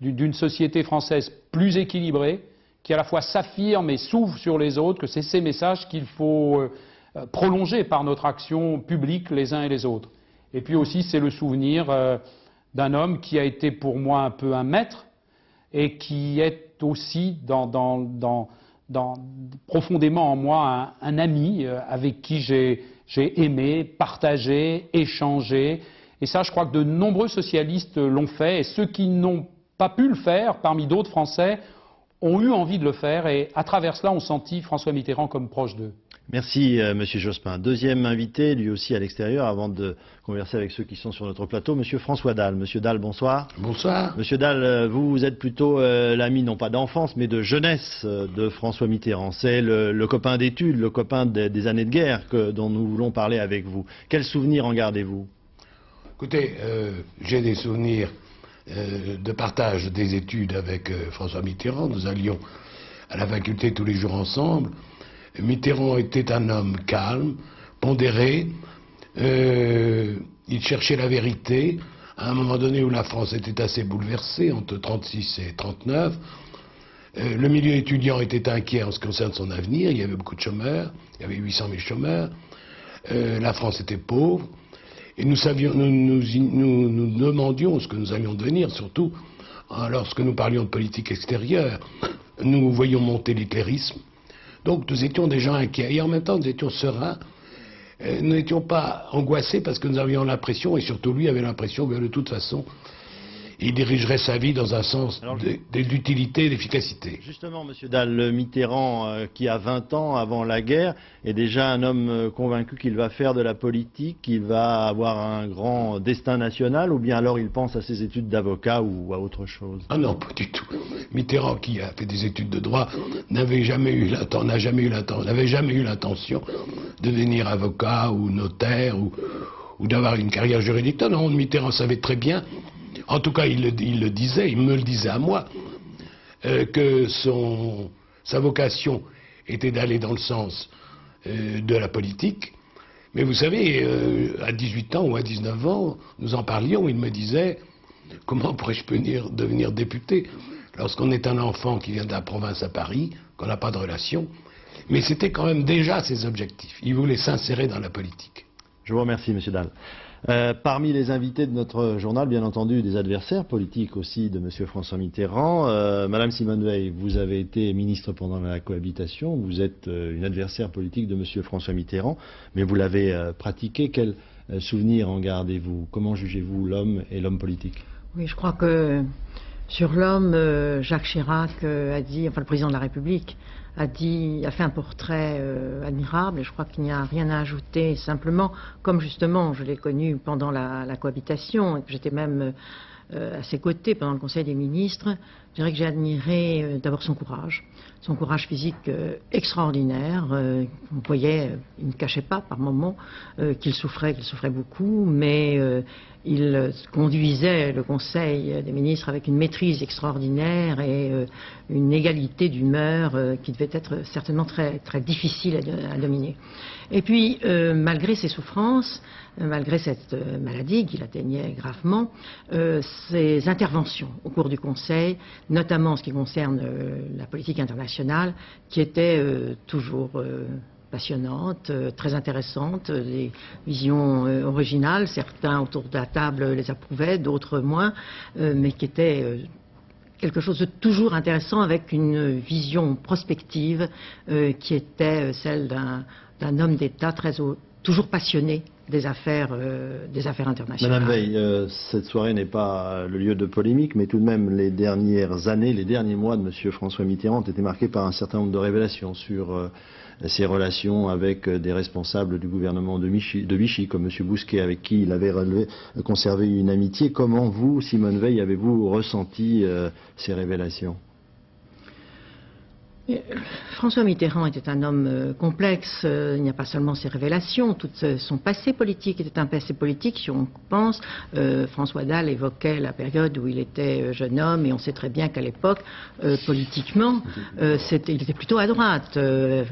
d'une société française plus équilibrée, qui à la fois s'affirme et s'ouvre sur les autres, que c'est ces messages qu'il faut prolonger par notre action publique les uns et les autres. Et puis aussi, c'est le souvenir d'un homme qui a été pour moi un peu un maître et qui est aussi profondément en moi un ami avec qui j'ai aimé, partagé, échangé. Et ça, je crois que de nombreux socialistes l'ont fait. Et ceux qui n'ont pas pu le faire, parmi d'autres Français, ont eu envie de le faire. Et à travers cela, ont senti François Mitterrand comme proche d'eux. Merci, Monsieur Jospin. Deuxième invité, lui aussi à l'extérieur, avant de converser avec ceux qui sont sur notre plateau, Monsieur François Dalle. Monsieur Dalle, bonsoir. Bonsoir. Monsieur Dalle, vous êtes plutôt l'ami, non pas d'enfance, mais de jeunesse de François Mitterrand. C'est le copain d'études, le copain des années de guerre dont nous voulons parler avec vous. Quels souvenirs en gardez-vous? Écoutez, j'ai des souvenirs de partage des études avec François Mitterrand. Nous allions à la faculté tous les jours ensemble. Mitterrand était un homme calme, pondéré, il cherchait la vérité, à un moment donné où la France était assez bouleversée, entre 36 et 39. Le milieu étudiant était inquiet en ce qui concerne son avenir, il y avait beaucoup de chômeurs, il y avait 800 000 chômeurs, la France était pauvre, et nous demandions ce que nous allions devenir, surtout lorsque nous parlions de politique extérieure. Nous voyions monter l'éclairisme, donc nous étions des gens inquiets, et en même temps nous étions sereins. Nous n'étions pas angoissés parce que nous avions l'impression, et surtout lui avait l'impression que de toute façon, il dirigerait sa vie dans un sens d'utilité et d'efficacité. Justement, Monsieur Dalle, Mitterrand, qui a 20 ans avant la guerre, est déjà un homme convaincu qu'il va faire de la politique, qu'il va avoir un grand destin national, ou bien alors il pense à ses études d'avocat ou à autre chose? Ah non, pas du tout. Mitterrand, qui a fait des études de droit, n'avait jamais eu l'intention de devenir avocat ou notaire ou d'avoir une carrière juridique. Non, Mitterrand savait très bien. En tout cas, il me le disait à moi, que sa vocation était d'aller dans le sens de la politique. Mais vous savez, à 18 ans ou à 19 ans, nous en parlions, il me disait, comment pourrais-je devenir député lorsqu'on est un enfant qui vient de la province à Paris, qu'on n'a pas de relation. Mais c'était quand même déjà ses objectifs. Il voulait s'insérer dans la politique. Je vous remercie, Monsieur Dalle. Parmi les invités de notre journal, bien entendu, des adversaires politiques aussi de M. François Mitterrand. Madame Simone Veil, vous avez été ministre pendant la cohabitation, vous êtes une adversaire politique de M. François Mitterrand, mais vous l'avez pratiqué. Quel souvenir en gardez-vous? Comment jugez-vous l'homme et l'homme politique? Oui, je crois que sur l'homme, Jacques Chirac a dit, enfin le président de la République, a fait un portrait admirable, et je crois qu'il n'y a rien à ajouter. Simplement, comme justement je l'ai connu pendant la cohabitation, et que j'étais même à ses côtés pendant le Conseil des ministres, je dirais que j'ai admiré d'abord son courage physique extraordinaire. On voyait, il ne cachait pas par moments qu'il souffrait beaucoup, mais il conduisait le Conseil des ministres avec une maîtrise extraordinaire et une égalité d'humeur qui devait être certainement très, très difficile à dominer. Et puis, malgré ses souffrances, malgré cette maladie qui l'atteignait gravement, ses interventions au cours du Conseil, notamment en ce qui concerne la politique internationale, qui était toujours passionnante, très intéressante, des visions originales. Certains autour de la table les approuvaient, d'autres moins, mais qui était quelque chose de toujours intéressant, avec une vision prospective qui était celle d'un homme d'État toujours passionné des affaires internationales. Madame Veil, cette soirée n'est pas le lieu de polémique, mais tout de même les dernières années, les derniers mois de M. François Mitterrand ont été marqués par un certain nombre de révélations sur ses relations avec des responsables du gouvernement de Vichy, comme M. Bousquet, avec qui il avait conservé une amitié. Comment vous, Simone Veil, avez-vous ressenti ces révélations ? François Mitterrand était un homme complexe. Il n'y a pas seulement ses révélations, tout son passé politique était un passé politique. Si on pense, François Dalle évoquait la période où il était jeune homme, et on sait très bien qu'à l'époque, politiquement, il était plutôt à droite. Je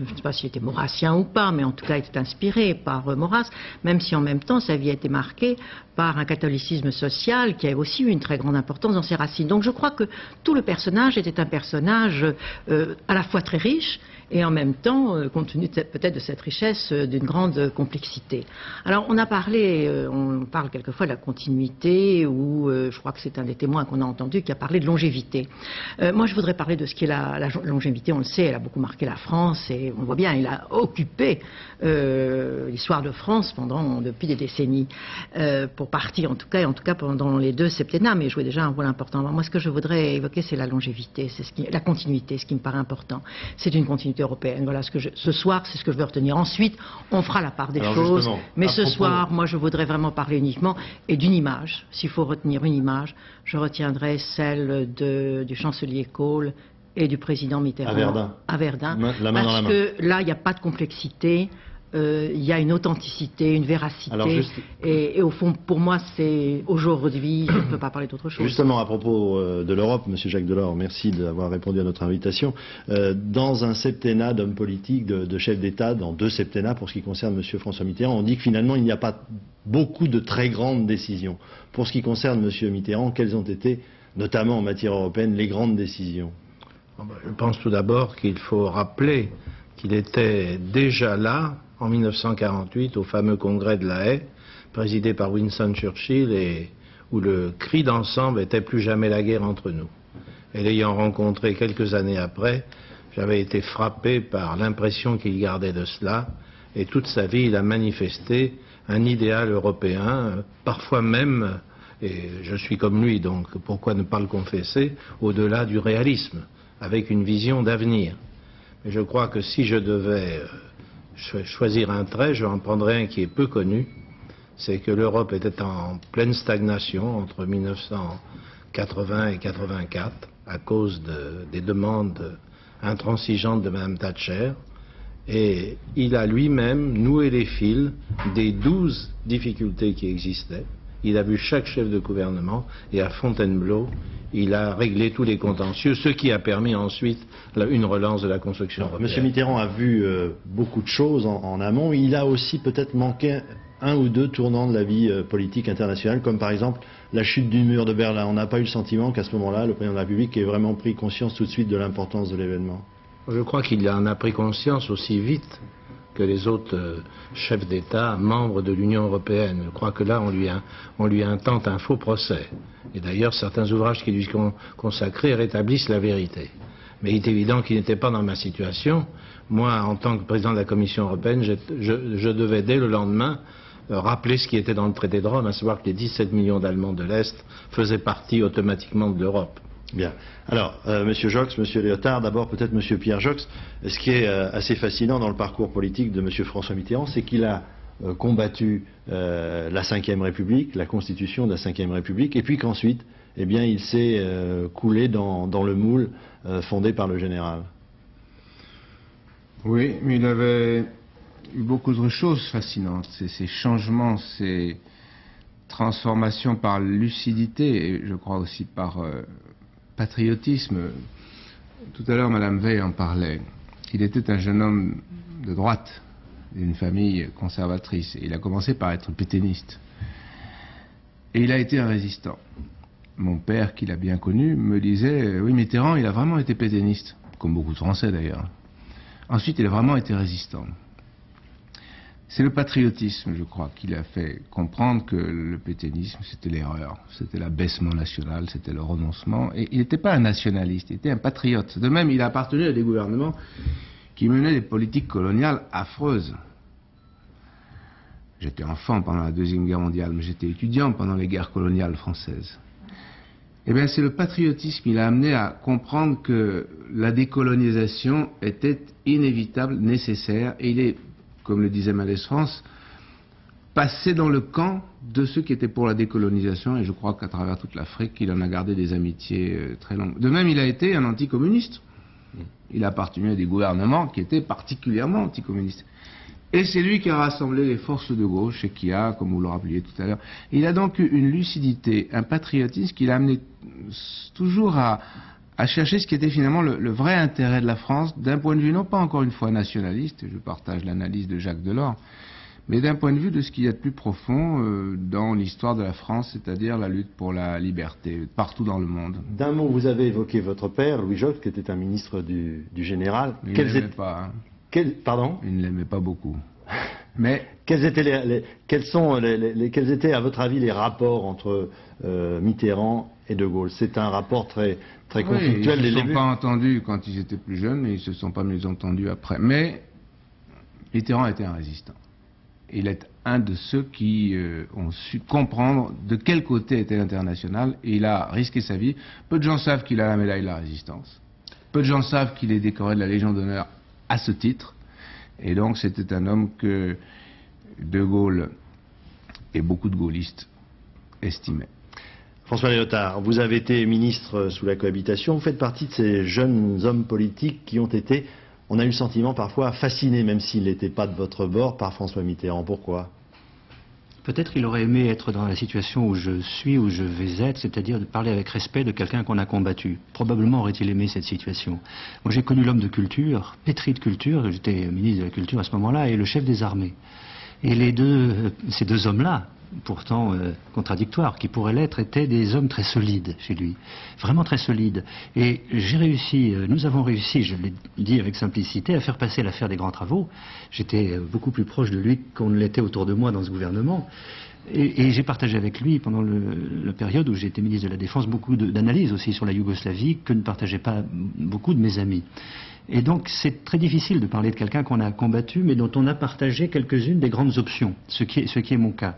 ne sais pas s'il était maurassien ou pas, mais en tout cas, il était inspiré par Maurras, même si en même temps, sa vie a été marquée par un catholicisme social qui a aussi eu une très grande importance dans ses racines. Donc je crois que tout le personnage était un personnage à la fois très riche et en même temps, compte tenu peut-être de cette richesse, d'une grande complexité. Alors on parle quelquefois de la continuité, ou je crois que c'est un des témoins qu'on a entendu qui a parlé de longévité. Moi je voudrais parler de ce qu'est la longévité. On le sait, elle a beaucoup marqué la France, et on voit bien, il a occupé l'histoire de France depuis des décennies, pour partie en tout cas, et en tout cas pendant les 2 septennats, mais il jouait déjà un rôle important. Alors, moi ce que je voudrais évoquer, c'est la longévité, la continuité, ce qui me paraît important. C'est une continuité européenne. Voilà ce soir, c'est ce que je veux retenir. Ensuite, on fera la part des choses. Mais ce soir, moi, je voudrais vraiment parler uniquement et d'une image. S'il faut retenir une image, je retiendrai celle du chancelier Kohl et du président Mitterrand à Verdun. Parce que là, il n'y a pas de complexité. il y a une authenticité, une véracité. Alors, et au fond, pour moi, c'est aujourd'hui, je ne peux pas parler d'autre chose. Justement, à propos de l'Europe, Monsieur Jacques Delors, merci d'avoir répondu à notre invitation. Dans un septennat d'hommes politiques, de chefs d'État, dans 2 septennats pour ce qui concerne Monsieur François Mitterrand, on dit que finalement il n'y a pas beaucoup de très grandes décisions. Pour ce qui concerne Monsieur Mitterrand, quelles ont été, notamment en matière européenne, les grandes décisions? Je pense tout d'abord qu'il faut rappeler qu'il était déjà là, en 1948, au fameux congrès de La Haye, présidé par Winston Churchill, et où le cri d'ensemble était « plus jamais la guerre entre nous ». Et l'ayant rencontré quelques années après, j'avais été frappé par l'impression qu'il gardait de cela, et toute sa vie, il a manifesté un idéal européen, parfois même, et je suis comme lui, donc pourquoi ne pas le confesser, au-delà du réalisme, avec une vision d'avenir. Mais je crois que si je devais choisir un trait, je en prendrais un qui est peu connu, c'est que l'Europe était en pleine stagnation entre 1980 et 1984 à cause des demandes intransigeantes de Mme Thatcher, et il a lui-même noué les fils des 12 difficultés qui existaient. Il a vu chaque chef de gouvernement, et à Fontainebleau, il a réglé tous les contentieux, ce qui a permis ensuite une relance de la construction européenne. Monsieur Mitterrand a vu beaucoup de choses en amont. Il a aussi peut-être manqué un ou deux tournants de la vie politique internationale, comme par exemple la chute du mur de Berlin. On n'a pas eu le sentiment qu'à ce moment-là, le président de la République ait vraiment pris conscience tout de suite de l'importance de l'événement. Je crois qu'il en a pris conscience aussi vite que les autres chefs d'État, membres de l'Union européenne. Je crois que là, on lui intente un faux procès. Et d'ailleurs, certains ouvrages qui lui sont consacrés rétablissent la vérité. Mais il est évident qu'il n'était pas dans ma situation. Moi, en tant que président de la Commission européenne, je devais dès le lendemain rappeler ce qui était dans le traité de Rome, à savoir que les 17 millions d'Allemands de l'Est faisaient partie automatiquement de l'Europe. Bien. Alors, Monsieur Joxe, Monsieur Léotard, d'abord peut-être Monsieur Pierre Joxe. Ce qui est assez fascinant dans le parcours politique de Monsieur François Mitterrand, c'est qu'il a combattu la Ve République, la constitution de la Ve République, et puis qu'ensuite, eh bien, il s'est coulé dans le moule fondé par le général. Oui, mais il avait eu beaucoup de choses fascinantes. Ces changements, ces transformations par lucidité, et je crois aussi par patriotisme. Tout à l'heure, Madame Veil en parlait. Il était un jeune homme de droite, d'une famille conservatrice. Il a commencé par être pétainiste. Et il a été un résistant. Mon père, qui l'a bien connu, me disait, oui, Mitterrand, il a vraiment été pétainiste, comme beaucoup de Français d'ailleurs. Ensuite, il a vraiment été résistant. C'est le patriotisme, je crois, qui l'a fait comprendre que le pétainisme, c'était l'erreur, c'était l'abaissement national, c'était le renoncement. Et il n'était pas un nationaliste, il était un patriote. De même, il a appartenu à des gouvernements qui menaient des politiques coloniales affreuses. J'étais enfant pendant la Deuxième Guerre mondiale, mais j'étais étudiant pendant les guerres coloniales françaises. Eh bien, c'est le patriotisme qui l'a amené à comprendre que la décolonisation était inévitable, nécessaire, et il est, comme le disait Mendès France, passé dans le camp de ceux qui étaient pour la décolonisation, et je crois qu'à travers toute l'Afrique, il en a gardé des amitiés très longues. De même, il a été un anticommuniste. Il a appartenu à des gouvernements qui étaient particulièrement anticommunistes. Et c'est lui qui a rassemblé les forces de gauche et qui a, comme vous le rappeliez tout à l'heure, il a donc eu une lucidité, un patriotisme qui l'a amené toujours à chercher ce qui était finalement le vrai intérêt de la France, d'un point de vue non pas encore une fois nationaliste, et je partage l'analyse de Jacques Delors, mais d'un point de vue de ce qu'il y a de plus profond dans l'histoire de la France, c'est-à-dire la lutte pour la liberté, partout dans le monde. D'un mot, vous avez évoqué votre père, Louis Joxe, qui était un ministre du général. Il ne l'aimait pas. Pardon ? Il ne l'aimait pas beaucoup. Mais quels étaient à votre avis les rapports entre Mitterrand et De Gaulle? C'est un rapport très conflictuel. Ils ne se sont pas entendus quand ils étaient plus jeunes, mais ils ne se sont pas mieux entendus après. Mais Mitterrand était un résistant. Il est un de ceux qui ont su comprendre de quel côté était l'international, et il a risqué sa vie. Peu de gens savent qu'il a la médaille de la résistance. Peu de gens savent qu'il est décoré de la Légion d'honneur à ce titre. Et donc c'était un homme que De Gaulle et beaucoup de gaullistes estimaient. François Léotard, vous avez été ministre sous la cohabitation. Vous faites partie de ces jeunes hommes politiques qui ont été on a eu le sentiment parfois fasciné, même s'il n'était pas de votre bord, par François Mitterrand. Pourquoi ? Peut-être qu'il aurait aimé être dans la situation où je suis, où je vais être, c'est-à-dire de parler avec respect de quelqu'un qu'on a combattu. Probablement aurait-il aimé cette situation. Moi j'ai connu l'homme de culture, pétri de culture, j'étais ministre de la Culture à ce moment-là, et le chef des armées. Et ces deux hommes-là, pourtant contradictoires, qui pourraient l'être, étaient des hommes très solides chez lui, vraiment très solides. Et j'ai réussi, nous avons réussi, je l'ai dit avec simplicité, à faire passer l'affaire des grands travaux. J'étais beaucoup plus proche de lui qu'on ne l'était autour de moi dans ce gouvernement. Et j'ai partagé avec lui, pendant la période où j'étais ministre de la Défense, beaucoup d'analyses aussi sur la Yougoslavie que ne partageaient pas beaucoup de mes amis. Et donc c'est très difficile de parler de quelqu'un qu'on a combattu, mais dont on a partagé quelques-unes des grandes options, ce qui est mon cas.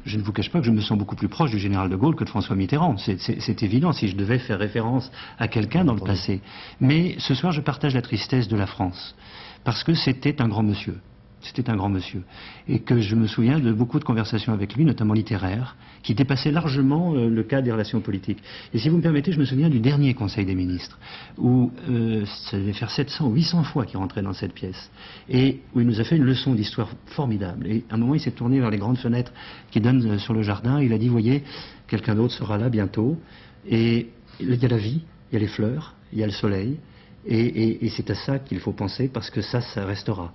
Je ne vous cache pas que je me sens beaucoup plus proche du général de Gaulle que de François Mitterrand. C'est évident si je devais faire référence à quelqu'un dans le passé. Mais ce soir, je partage la tristesse de la France. Parce que c'était un grand monsieur. C'était un grand monsieur. Et que je me souviens de beaucoup de conversations avec lui, notamment littéraires, qui dépassaient largement le cas des relations politiques. Et si vous me permettez, je me souviens du dernier Conseil des ministres, où ça devait faire 700 ou 800 fois qu'il rentrait dans cette pièce, et où il nous a fait une leçon d'histoire formidable. Et à un moment, il s'est tourné vers les grandes fenêtres qui donnent sur le jardin, et il a dit, voyez, quelqu'un d'autre sera là bientôt, et il y a la vie, il y a les fleurs, il y a le soleil, et c'est à ça qu'il faut penser, parce que ça restera.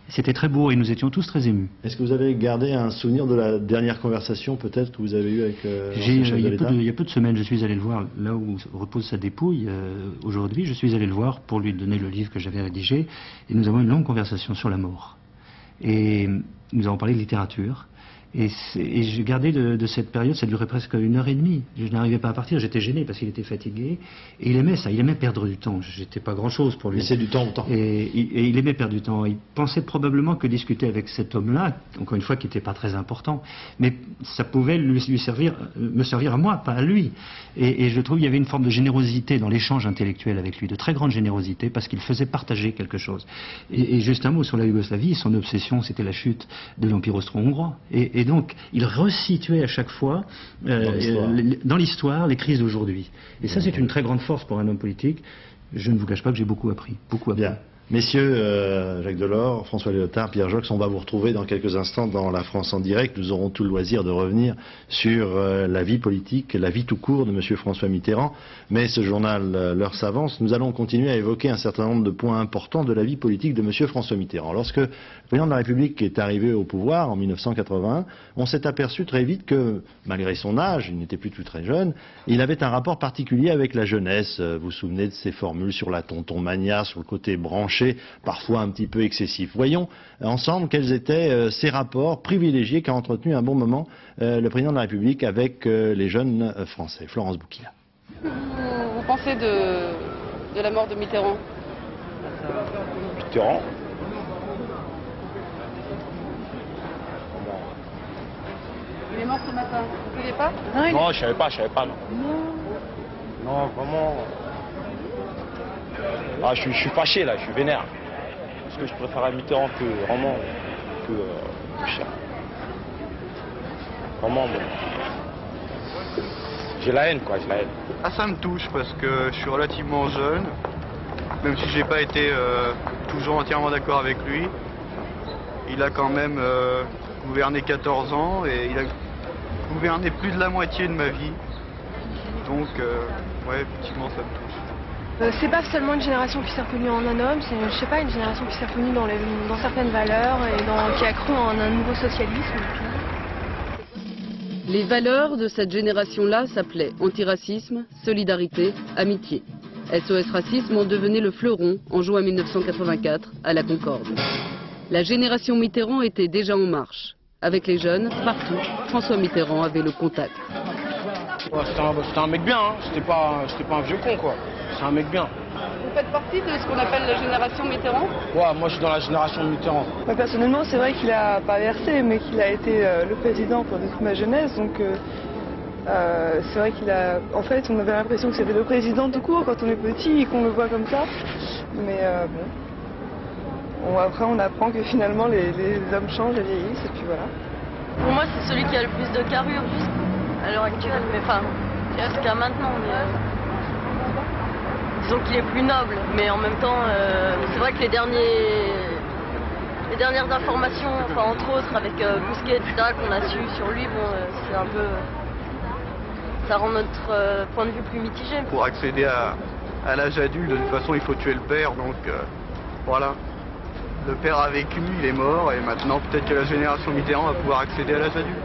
C'était très beau et nous étions tous très émus. Est-ce que vous avez gardé un souvenir de la dernière conversation peut-être que vous avez eue avec l'ancien chef de l'État ? Il y a peu de semaines, je suis allé le voir là où repose sa dépouille. Aujourd'hui, je suis allé le voir pour lui donner le livre que j'avais rédigé. Et nous avons une longue conversation sur la mort. Et nous avons parlé de littérature. Et j'ai gardé de cette période, ça durait presque 1h30. Je n'arrivais pas à partir, j'étais gêné parce qu'il était fatigué. Et il aimait ça, il aimait perdre du temps. J'étais pas grand-chose pour lui. Mais c'est du temps au temps. Et il aimait perdre du temps. Il pensait probablement que discuter avec cet homme-là, encore une fois, qui n'était pas très important, mais ça pouvait me servir à moi, pas à lui. Et je trouve qu'il y avait une forme de générosité dans l'échange intellectuel avec lui, de très grande générosité, parce qu'il faisait partager quelque chose. Et juste un mot sur la Yougoslavie, son obsession, c'était la chute de l'Empire austro-hongrois. Et donc, il resituait à chaque fois dans l'histoire les crises d'aujourd'hui. Et ça, c'est une très grande force pour un homme politique. Je ne vous cache pas que j'ai beaucoup appris. Bien. Messieurs, Jacques Delors, François Léotard, Pierre Joxe, on va vous retrouver dans quelques instants dans La France en direct. Nous aurons tout le loisir de revenir sur la vie politique, la vie tout court de M. François Mitterrand. Mais ce journal leur s'avance. Nous allons continuer à évoquer un certain nombre de points importants de la vie politique de M. François Mitterrand. Lorsque le président de la République est arrivé au pouvoir en 1981, on s'est aperçu très vite que, malgré son âge, il n'était plus tout très jeune, il avait un rapport particulier avec la jeunesse. Vous vous souvenez de ses formules sur la tonton-mania, sur le côté branché, parfois un petit peu excessif. Voyons ensemble quels étaient ces rapports privilégiés qu'a entretenu un bon moment le président de la République avec les jeunes Français. Florence Bouquilla. Vous pensez de la mort de Mitterrand? Mitterrand? Il est mort ce matin. Vous ne saviez pas? Non, je savais pas, non. Non, vraiment. Ah, je suis fâché là, je suis vénère. Parce que je préfère Mitterrand que vraiment que Chirac. Vraiment, bon. J'ai la haine, quoi, j'ai la haine. Ah, ça me touche parce que je suis relativement jeune, même si j'ai pas été toujours entièrement d'accord avec lui. Il a quand même gouverné 14 ans et il a gouverné plus de la moitié de ma vie. Donc, ouais, effectivement, ça me touche. C'est pas seulement une génération qui s'est reconnue en un homme, c'est, je sais pas, une génération qui s'est reconnue dans certaines valeurs et qui a cru en un nouveau socialisme. Les valeurs de cette génération-là s'appelaient antiracisme, solidarité, amitié. SOS Racisme en devenait le fleuron en juin 1984 à la Concorde. La génération Mitterrand était déjà en marche. Avec les jeunes, partout, François Mitterrand avait le contact. Ouais, c'était un mec bien, hein. C'était pas un vieux con, quoi. C'est un mec bien. Vous faites partie de ce qu'on appelle la génération Mitterrand? Ouais, moi je suis dans la génération de Mitterrand. Moi, personnellement, c'est vrai qu'il a pas versé, mais qu'il a été le président pendant toute ma jeunesse, donc c'est vrai qu'il a... En fait, on avait l'impression que c'était le président tout court quand on est petit et qu'on le voit comme ça, mais bon. Après, on apprend que finalement les hommes changent et vieillissent, et puis voilà. Pour moi, c'est celui qui a le plus de carrure à l'heure actuelle, mais enfin, jusqu'à maintenant. disons qu'il est plus noble, mais en même temps, c'est vrai que les dernières informations, enfin, entre autres avec Bousquet, etc., qu'on a su sur lui, bon, c'est un peu... ça rend notre point de vue plus mitigé. Pour accéder à l'âge adulte, de toute façon, il faut tuer le père, donc voilà. Le père a vécu, il est mort, et maintenant, peut-être que la génération Mitterrand va pouvoir accéder à l'âge adulte.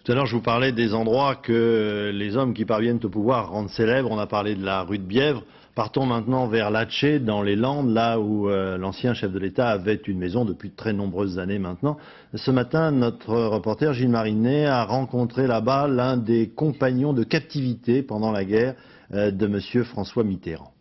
Tout à l'heure, je vous parlais des endroits que les hommes qui parviennent au pouvoir rendent célèbres. On a parlé de la rue de Bièvre. Partons maintenant vers Latché, dans les Landes, là où l'ancien chef de l'État avait une maison depuis de très nombreuses années maintenant. Ce matin, notre reporter Gilles Marinet a rencontré là-bas l'un des compagnons de captivité pendant la guerre de M. François Mitterrand.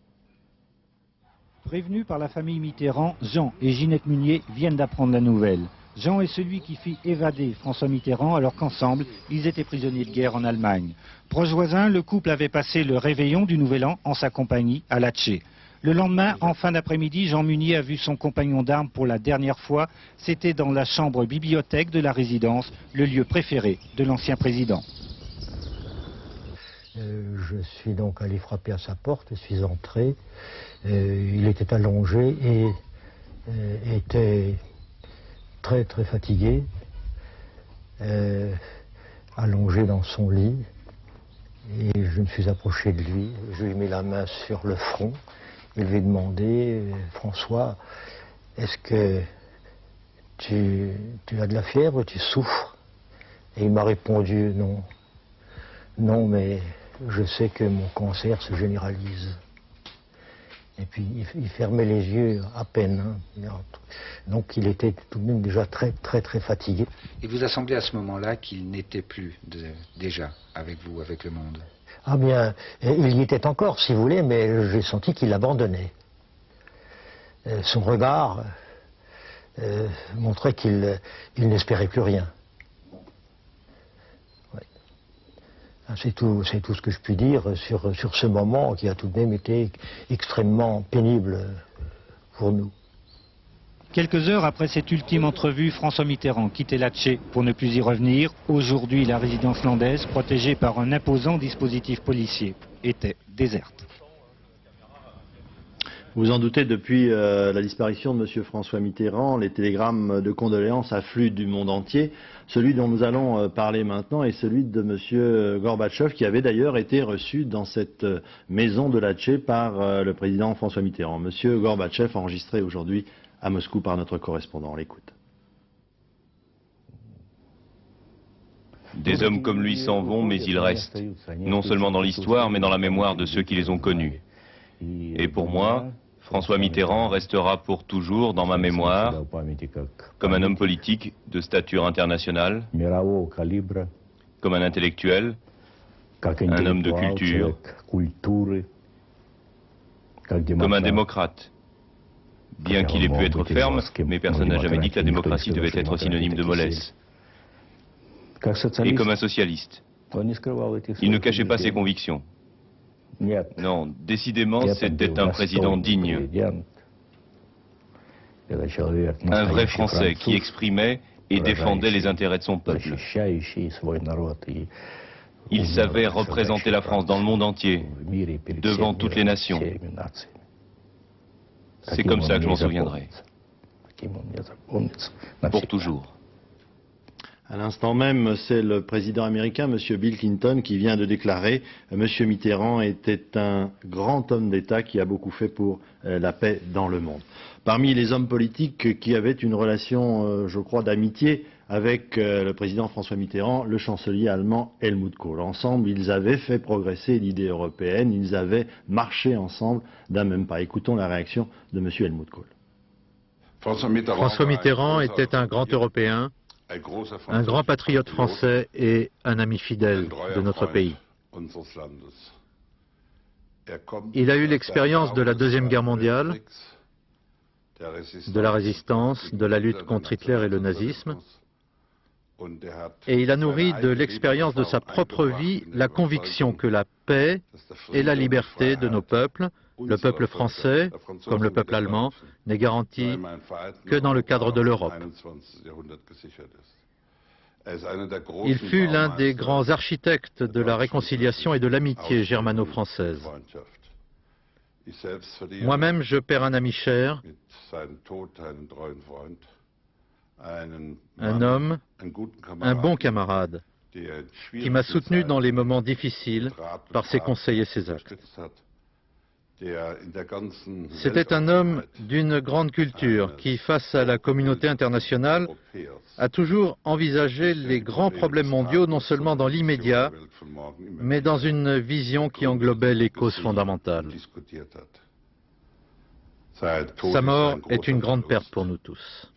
Prévenus par la famille Mitterrand, Jean et Ginette Munier viennent d'apprendre la nouvelle. Jean est celui qui fit évader François Mitterrand alors qu'ensemble, ils étaient prisonniers de guerre en Allemagne. Proche voisin, le couple avait passé le réveillon du Nouvel An en sa compagnie à Latché. Le lendemain, en fin d'après-midi, Jean Munier a vu son compagnon d'armes pour la dernière fois. C'était dans la chambre bibliothèque de la résidence, le lieu préféré de l'ancien président. Je suis donc allé frapper à sa porte, je suis entré. Il était allongé et était très très fatigué, allongé dans son lit. Et je me suis approché de lui, je lui ai mis la main sur le front et lui ai demandé, François, est-ce que tu as de la fièvre, tu souffres? Et il m'a répondu non. Non, mais je sais que mon cancer se généralise. Et puis il fermait les yeux à peine. Hein. Donc il était tout de même déjà très très très fatigué. Il vous a semblé à ce moment-là qu'il n'était plus déjà avec vous, avec le monde? Ah bien, il y était encore si vous voulez, mais j'ai senti qu'il abandonnait. Son regard montrait qu'il n'espérait plus rien. C'est tout ce que je puis dire sur ce moment qui a tout de même été extrêmement pénible pour nous. Quelques heures après cette ultime entrevue, François Mitterrand quittait Latché pour ne plus y revenir. Aujourd'hui, la résidence landaise, protégée par un imposant dispositif policier, était déserte. Vous en doutez, depuis la disparition de M. François Mitterrand, les télégrammes de condoléances affluent du monde entier. Celui dont nous allons parler maintenant est celui de M. Gorbatchev, qui avait d'ailleurs été reçu dans cette maison de Latché par le président François Mitterrand. M. Gorbatchev, enregistré aujourd'hui à Moscou par notre correspondant. On l'écoute. Des hommes comme lui s'en vont, mais ils restent, non seulement dans l'histoire, mais dans la mémoire de ceux qui les ont connus. Et pour moi, François Mitterrand restera pour toujours dans ma mémoire comme un homme politique de stature internationale, comme un intellectuel, un homme de culture, comme un démocrate. Bien qu'il ait pu être ferme, mais personne n'a jamais dit que la démocratie devait être synonyme de mollesse. Et comme un socialiste. Il ne cachait pas ses convictions. Non, décidément, c'était un président digne. Un vrai Français qui exprimait et défendait les intérêts de son peuple. Il savait représenter la France dans le monde entier, devant toutes les nations. C'est comme ça que je m'en souviendrai. Pour toujours. À l'instant même, c'est le président américain, M. Bill Clinton, qui vient de déclarer « M. Mitterrand était un grand homme d'État qui a beaucoup fait pour la paix dans le monde ». Parmi les hommes politiques qui avaient une relation, je crois, d'amitié avec le président François Mitterrand, le chancelier allemand Helmut Kohl. Ensemble, ils avaient fait progresser l'idée européenne, ils avaient marché ensemble d'un même pas. Écoutons la réaction de M. Helmut Kohl. François Mitterrand était un grand Européen, un grand patriote français et un ami fidèle de notre pays. Il a eu l'expérience de la Deuxième Guerre mondiale, de la résistance, de la lutte contre Hitler et le nazisme, et il a nourri de l'expérience de sa propre vie la conviction que la paix et la liberté de nos peuples, le peuple français comme le peuple allemand, n'est garantie que dans le cadre de l'Europe. Il fut l'un des grands architectes de la réconciliation et de l'amitié germano-française. Moi-même, je perds un ami cher, un homme, un bon camarade, qui m'a soutenu dans les moments difficiles par ses conseils et ses actes. C'était un homme d'une grande culture qui, face à la communauté internationale, a toujours envisagé les grands problèmes mondiaux, non seulement dans l'immédiat, mais dans une vision qui englobait les causes fondamentales. Sa mort est une grande perte pour nous tous.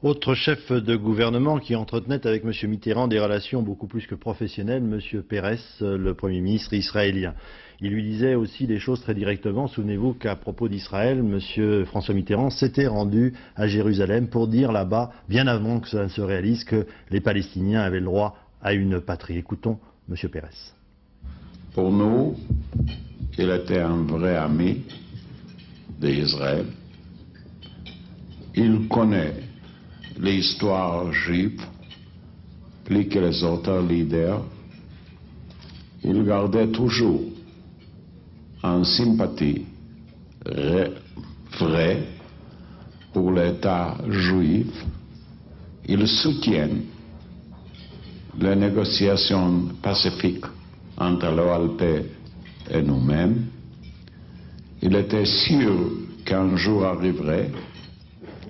Autre chef de gouvernement qui entretenait avec M. Mitterrand des relations beaucoup plus que professionnelles, M. Peres, le Premier ministre israélien. Il lui disait aussi des choses très directement. Souvenez-vous qu'à propos d'Israël, M. François Mitterrand s'était rendu à Jérusalem pour dire là-bas, bien avant que ça se réalise, que les Palestiniens avaient le droit à une patrie. Écoutons M. Peres. Pour nous, il était un vrai ami d'Israël. Il connaît l'histoire juive plus que les autres leaders. Il gardait toujours une sympathie vraie pour l'État juif. Il soutient les négociations pacifiques entre l'OLP et nous-mêmes. Il était sûr qu'un jour arriverait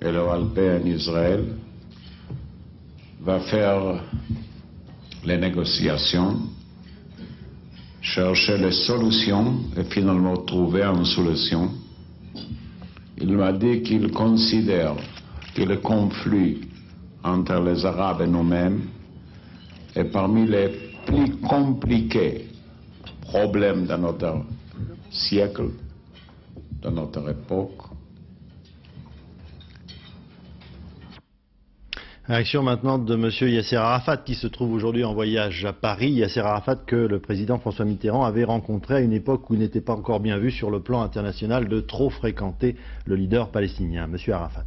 et l'OLP en Israël va faire les négociations, chercher les solutions et finalement trouver une solution. Il m'a dit qu'il considère que le conflit entre les Arabes et nous-mêmes est parmi les plus compliqués problèmes de notre siècle, de notre époque. Réaction maintenant de M. Yasser Arafat qui se trouve aujourd'hui en voyage à Paris. Yasser Arafat que le président François Mitterrand avait rencontré à une époque où il n'était pas encore bien vu sur le plan international de trop fréquenter le leader palestinien. M. Arafat.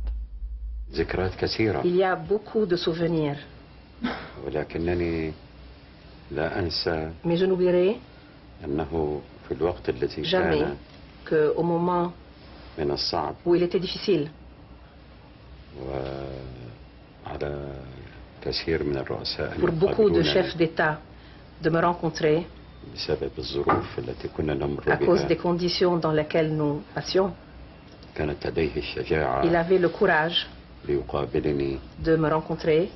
Il y a beaucoup de souvenirs. Mais je n'oublierai jamais qu'au moment où il était difficile, pour beaucoup de chefs d'État de me rencontrer à cause des conditions dans lesquelles nous passions, il avait le courage de me rencontrer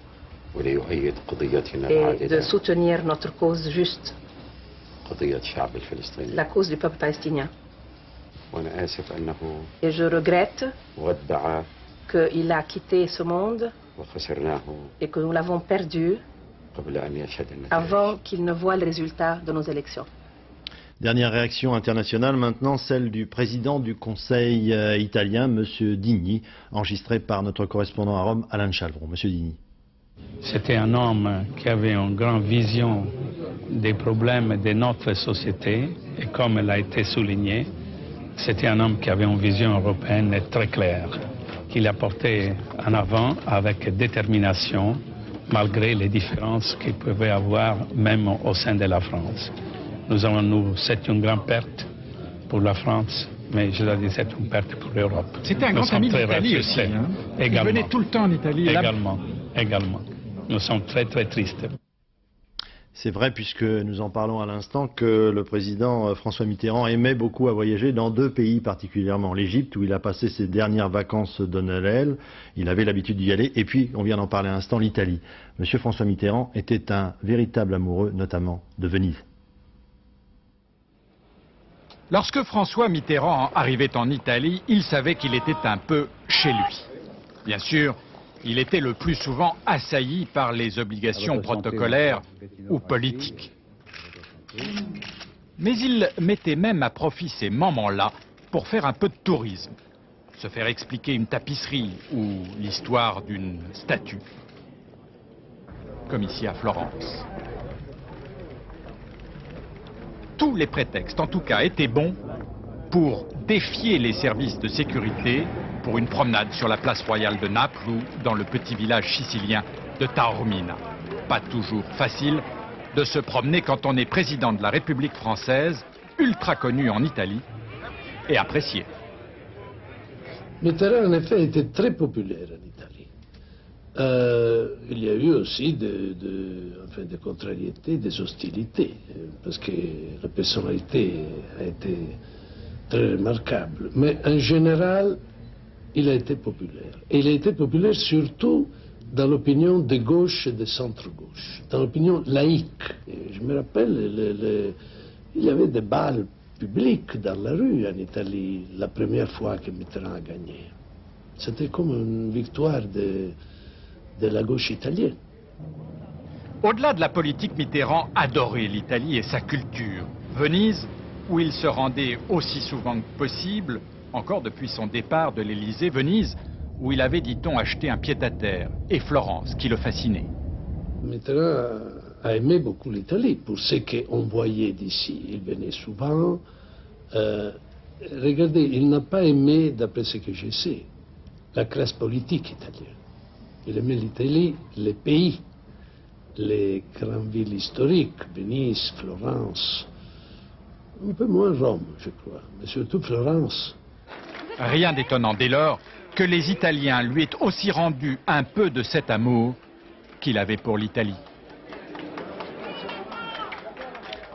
et de soutenir notre cause juste, la cause du peuple palestinien. Et je regrette qu'il a quitté ce monde et que nous l'avons perdu avant qu'il ne voie le résultat de nos élections. Dernière réaction internationale maintenant, celle du président du Conseil italien, M. Digny, enregistrée par notre correspondant à Rome, Alain Chalvron. M. Digny. C'était un homme qui avait une grande vision des problèmes de notre société et comme elle a été souligné, c'était un homme qui avait une vision européenne très claire, qu'il a portée en avant avec détermination, malgré les différences qu'il pouvait avoir même au sein de la France. C'est une grande perte pour la France, mais je dois dire c'est une perte pour l'Europe. C'était un grand ami d'Italie aussi. Hein. Il venait tout le temps en Italie. Également. Nous sommes très très tristes. C'est vrai, puisque nous en parlons à l'instant, que le président François Mitterrand aimait beaucoup à voyager dans deux pays particulièrement. L'Égypte, où il a passé ses dernières vacances de Noël, il avait l'habitude d'y aller, et puis, on vient d'en parler à l'instant, l'Italie. Monsieur François Mitterrand était un véritable amoureux, notamment de Venise. Lorsque François Mitterrand arrivait en Italie, il savait qu'il était un peu chez lui. Bien sûr, il était le plus souvent assailli par les obligations protocolaires ou politiques. Mais il mettait même à profit ces moments-là pour faire un peu de tourisme, se faire expliquer une tapisserie ou l'histoire d'une statue, comme ici à Florence. Tous les prétextes, en tout cas, étaient bons pour défier les services de sécurité pour une promenade sur la place royale de Naples ou dans le petit village sicilien de Taormina. Pas toujours facile de se promener quand on est président de la République française ultra connu en Italie et apprécié. Mitterrand, en effet, était très populaire en Italie. Il y a eu aussi des contrariétés, des hostilités, parce que la personnalité a été très remarquable. Mais en général, il a été populaire. Et il a été populaire surtout dans l'opinion de gauche et de centre-gauche, dans l'opinion laïque. Et je me rappelle, il y avait des bals publics dans la rue en Italie la première fois que Mitterrand a gagné. C'était comme une victoire de la gauche italienne. Au-delà de la politique, Mitterrand adorait l'Italie et sa culture. Venise, où il se rendait aussi souvent que possible, encore depuis son départ de l'Élysée. Venise, où il avait, dit-on, acheté un pied-à-terre, et Florence, qui le fascinait. Mitterrand a aimé beaucoup l'Italie pour ce qu'on voyait d'ici. Il venait souvent. Regardez, il n'a pas aimé, d'après ce que je sais, la classe politique italienne. Il aimait l'Italie, les pays, les grandes villes historiques, Venise, Florence, un peu moins Rome, je crois, mais surtout Florence. Rien d'étonnant dès lors que les Italiens lui aient aussi rendu un peu de cet amour qu'il avait pour l'Italie.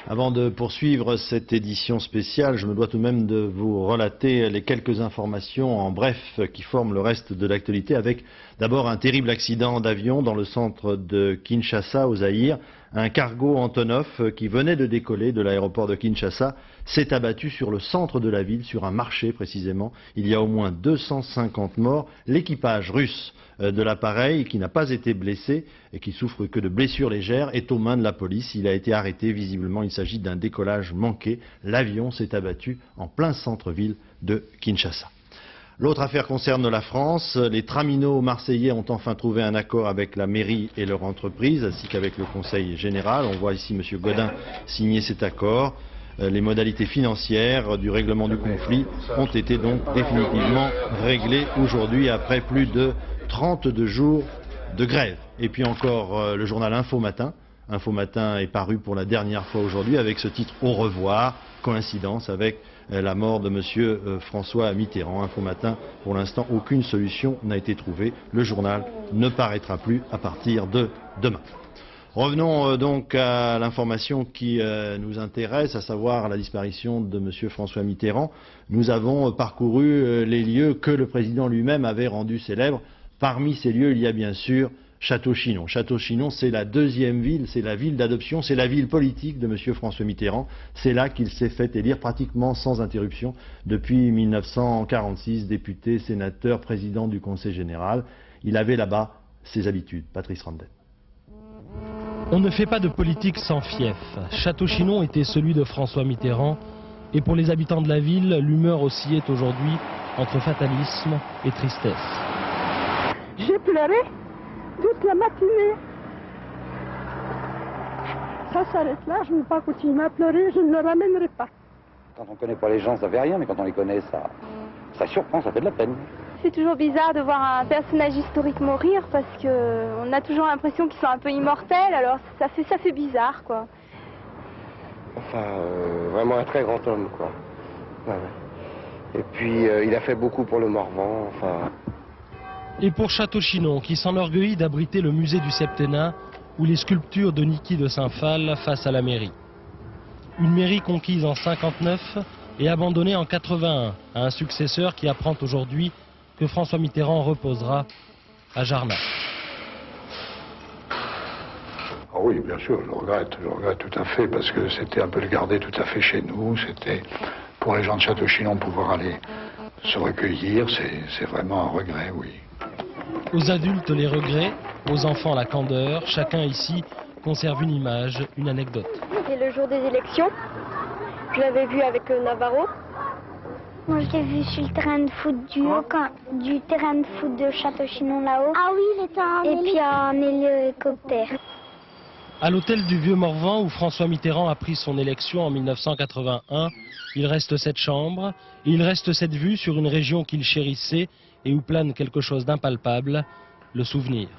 Avant de poursuivre cette édition spéciale, je me dois tout de même de vous relater les quelques informations en bref qui forment le reste de l'actualité, avec d'abord un terrible accident d'avion dans le centre de Kinshasa au Zaïre. Un cargo Antonov qui venait de décoller de l'aéroport de Kinshasa s'est abattu sur le centre de la ville, sur un marché précisément. Il y a au moins 250 morts. L'équipage russe de l'appareil, qui n'a pas été blessé et qui souffre que de blessures légères, est aux mains de la police. Il a été arrêté. Visiblement, il s'agit d'un décollage manqué. L'avion s'est abattu en plein centre-ville de Kinshasa. L'autre affaire concerne la France. Les traminots marseillais ont enfin trouvé un accord avec la mairie et leur entreprise, ainsi qu'avec le Conseil général. On voit ici M. Godin signer cet accord. Les modalités financières du règlement du conflit ont été donc définitivement réglées aujourd'hui après plus de 32 jours de grève. Et puis encore le journal Info Matin. Info Matin est paru pour la dernière fois aujourd'hui avec ce titre « Au revoir », coïncidence avec la mort de M. François Mitterrand. Info Matin, pour l'instant, aucune solution n'a été trouvée. Le journal ne paraîtra plus à partir de demain. Revenons donc à l'information qui nous intéresse, à savoir la disparition de M. François Mitterrand. Nous avons parcouru les lieux que le président lui-même avait rendus célèbres. Parmi ces lieux, il y a bien sûr Château-Chinon. Château-Chinon, c'est la deuxième ville, c'est la ville d'adoption, c'est la ville politique de M. François Mitterrand. C'est là qu'il s'est fait élire pratiquement sans interruption depuis 1946, député, sénateur, président du Conseil général. Il avait là-bas ses habitudes. Patrice Randel. On ne fait pas de politique sans fief. Château-Chinon était celui de François Mitterrand, et pour les habitants de la ville, l'humeur oscillait aujourd'hui entre fatalisme et tristesse. J'ai pleuré toute la matinée. Ça s'arrête là, je ne vais pas continuer à pleurer, je ne le ramènerai pas. Quand on ne connaît pas les gens, ça fait rien, mais quand on les connaît, ça surprend, ça fait de la peine. C'est toujours bizarre de voir un personnage historique mourir parce qu'on a toujours l'impression qu'ils sont un peu immortels, alors ça fait bizarre, quoi. Enfin, vraiment un très grand homme, quoi. Ouais, ouais. Et puis, il a fait beaucoup pour le Morvan, enfin... Et pour Château-Chinon, qui s'enorgueillit d'abriter le musée du Septennat, ou les sculptures de Niki de Saint-Phal face à la mairie. Une mairie conquise en 59 et abandonnée en 81 à un successeur qui apprend aujourd'hui que François Mitterrand reposera à Jarnac. Ah oui, bien sûr, je regrette tout à fait, parce que c'était un peu le garder tout à fait chez nous, c'était pour les gens de Château-Chinon pouvoir aller se recueillir, c'est vraiment un regret, oui. Aux adultes les regrets, aux enfants la candeur, chacun ici conserve une image, une anecdote. C'est le jour des élections, je l'avais vu avec Navarro. Moi, je l'ai vu sur le terrain de foot du terrain de foot de Château-Chinon là-haut. Ah oui, il était en hélicoptère. Et puis en hélicoptère. À l'hôtel du Vieux-Morvan, où François Mitterrand a pris son élection en 1981, il reste cette chambre, et il reste cette vue sur une région qu'il chérissait et où plane quelque chose d'impalpable, le souvenir.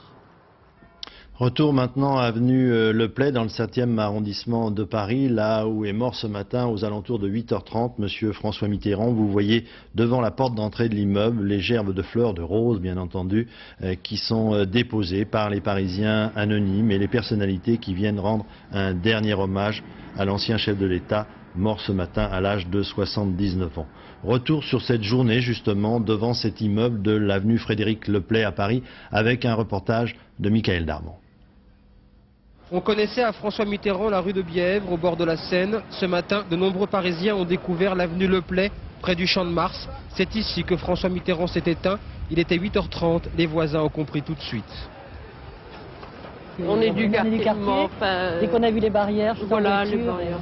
Retour maintenant à avenue Le Play, dans le 7e arrondissement de Paris, là où est mort ce matin aux alentours de 8h30 Monsieur François Mitterrand. Vous voyez devant la porte d'entrée de l'immeuble les gerbes de fleurs, de roses bien entendu, qui sont déposées par les Parisiens anonymes et les personnalités qui viennent rendre un dernier hommage à l'ancien chef de l'État, mort ce matin à l'âge de 79 ans. Retour sur cette journée justement devant cet immeuble de l'avenue Frédéric Le Play à Paris avec un reportage de Michael Darmon. On connaissait à François Mitterrand la rue de Bièvre, au bord de la Seine. Ce matin, de nombreux Parisiens ont découvert l'avenue Le Play, près du Champ de Mars. C'est ici que François Mitterrand s'est éteint. Il était 8h30, les voisins ont compris tout de suite. On est du quartier. Dès qu'on a vu les barrières, voilà, les barrières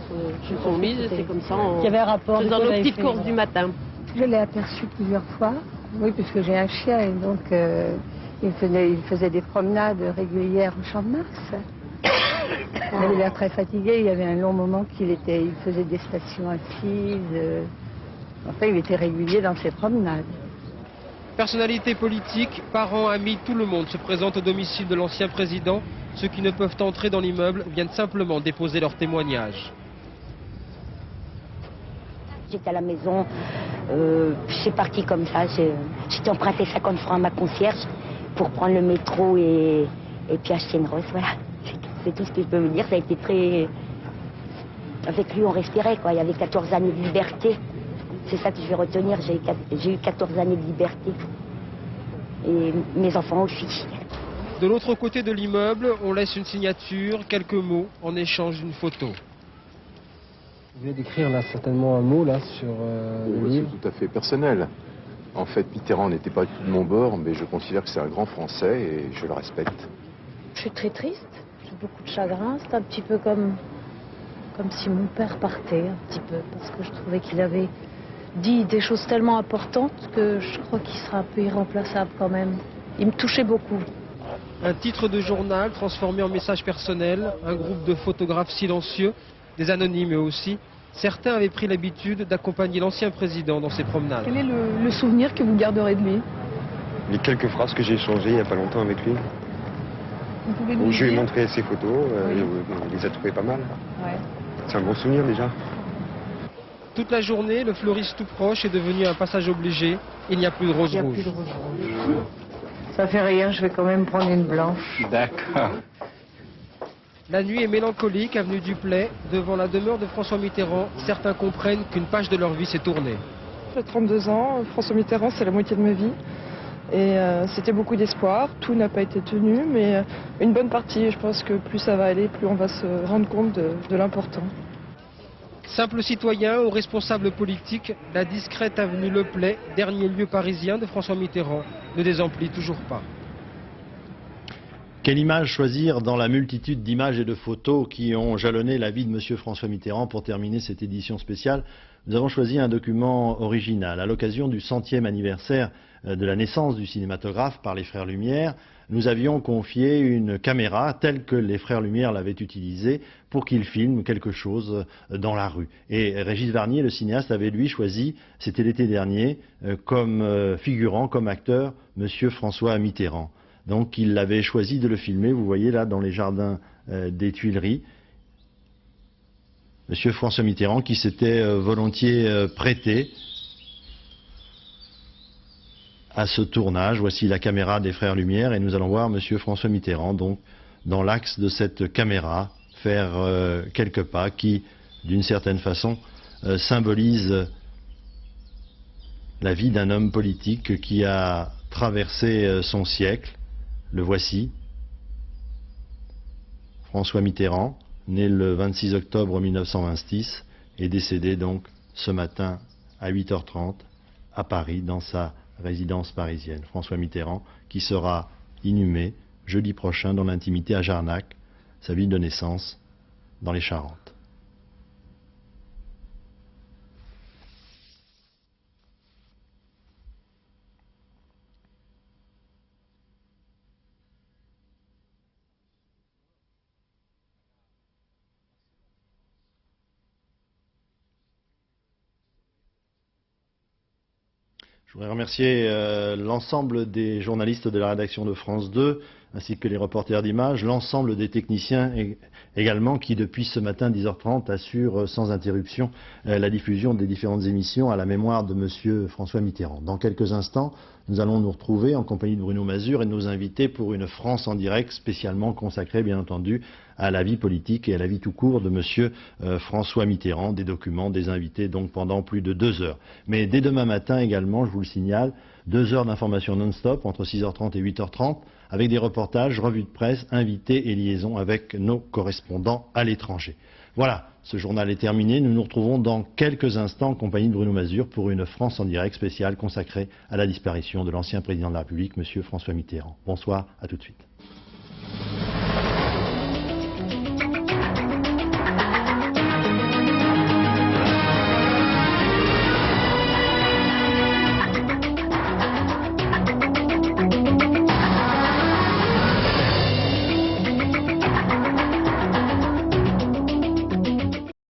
se sont mises, c'est comme ça. Il y avait un rapport. Faisant nos petites courses du matin. Je l'ai aperçu plusieurs fois, oui, puisque j'ai un chien et donc il faisait des promenades régulières au Champ de Mars. Il avait l'air très fatigué, il y avait un long moment il faisait des stations assises. Enfin, il était régulier dans ses promenades. Personnalités politiques, parents, amis, tout le monde se présente au domicile de l'ancien président. Ceux qui ne peuvent entrer dans l'immeuble viennent simplement déposer leur témoignage. J'étais à la maison, c'est parti comme ça. J'ai emprunté 50 francs à ma concierge pour prendre le métro et puis acheter une rose, voilà. C'est tout ce que je peux vous dire, ça a été très... Avec lui, on respirait, quoi. Il y avait 14 années de liberté. C'est ça que je vais retenir, j'ai eu 14 années de liberté. Et mes enfants aussi. De l'autre côté de l'immeuble, on laisse une signature, quelques mots, en échange d'une photo. Vous venez d'écrire là certainement un mot là sur le livre. C'est tout à fait personnel. En fait, Mitterrand n'était pas du tout de mon bord, mais je considère que c'est un grand Français et je le respecte. Je suis très triste. Beaucoup de chagrin, c'est un petit peu comme si mon père partait, un petit peu, parce que je trouvais qu'il avait dit des choses tellement importantes que je crois qu'il sera un peu irremplaçable quand même. Il me touchait beaucoup. Un titre de journal transformé en message personnel, un groupe de photographes silencieux, des anonymes eux aussi. Certains avaient pris l'habitude d'accompagner l'ancien président dans ses promenades. Quel est le souvenir que vous garderez de lui? Les quelques phrases que j'ai échangées il n'y a pas longtemps avec lui. Je lui ai montré ses photos, il les a trouvées pas mal. Ouais. C'est un bon souvenir déjà. Toute la journée, le fleuriste tout proche est devenu un passage obligé. Il n'y a plus de roses rouges. Ça fait rien, je vais quand même prendre une blanche. D'accord. La nuit est mélancolique, avenue du Play. Devant la demeure de François Mitterrand, certains comprennent qu'une page de leur vie s'est tournée. J'ai 32 ans, François Mitterrand, c'est la moitié de ma vie. Et c'était beaucoup d'espoir. Tout n'a pas été tenu, mais une bonne partie. Je pense que plus ça va aller, plus on va se rendre compte de l'important. Simple citoyen ou responsable politique, la discrète avenue Le Play, dernier lieu parisien de François Mitterrand, ne désemplit toujours pas. Quelle image choisir dans la multitude d'images et de photos qui ont jalonné la vie de M. François Mitterrand pour terminer cette édition spéciale? Nous avons choisi un document original. À l'occasion du 100e anniversaire de la naissance du cinématographe par les Frères Lumière, nous avions confié une caméra telle que les Frères Lumière l'avaient utilisée pour qu'il filme quelque chose dans la rue. Et Régis Varnier, le cinéaste, avait lui choisi, c'était l'été dernier, comme figurant, comme acteur, M. François Mitterrand. Donc il avait choisi de le filmer, vous voyez là, dans les jardins des Tuileries. M. François Mitterrand qui s'était volontiers prêté à ce tournage. Voici la caméra des Frères Lumière et nous allons voir M. François Mitterrand donc dans l'axe de cette caméra faire quelques pas qui d'une certaine façon symbolisent la vie d'un homme politique qui a traversé son siècle. Le voici, François Mitterrand, né le 26 octobre 1926 et décédé donc ce matin à 8h30 à Paris dans sa résidence parisienne. François Mitterrand qui sera inhumé jeudi prochain dans l'intimité à Jarnac, sa ville de naissance dans les Charentes. Je voudrais remercier l'ensemble des journalistes de la rédaction de France 2, ainsi que les reporters d'images, l'ensemble des techniciens également qui, depuis ce matin 10h30, assurent sans interruption la diffusion des différentes émissions à la mémoire de M. François Mitterrand. Dans quelques instants, nous allons nous retrouver en compagnie de Bruno Mazur et de nos invités pour une France en direct spécialement consacrée, bien entendu, à la vie politique et à la vie tout court de M. François Mitterrand, des documents, des invités, donc pendant plus de 2 heures. Mais dès demain matin également, je vous le signale, 2 heures d'information non-stop entre 6h30 et 8h30, avec des reportages, revues de presse, invités et liaisons avec nos correspondants à l'étranger. Voilà, ce journal est terminé. Nous nous retrouvons dans quelques instants en compagnie de Bruno Mazur pour une France en direct spéciale consacrée à la disparition de l'ancien président de la République, M. François Mitterrand. Bonsoir, à tout de suite.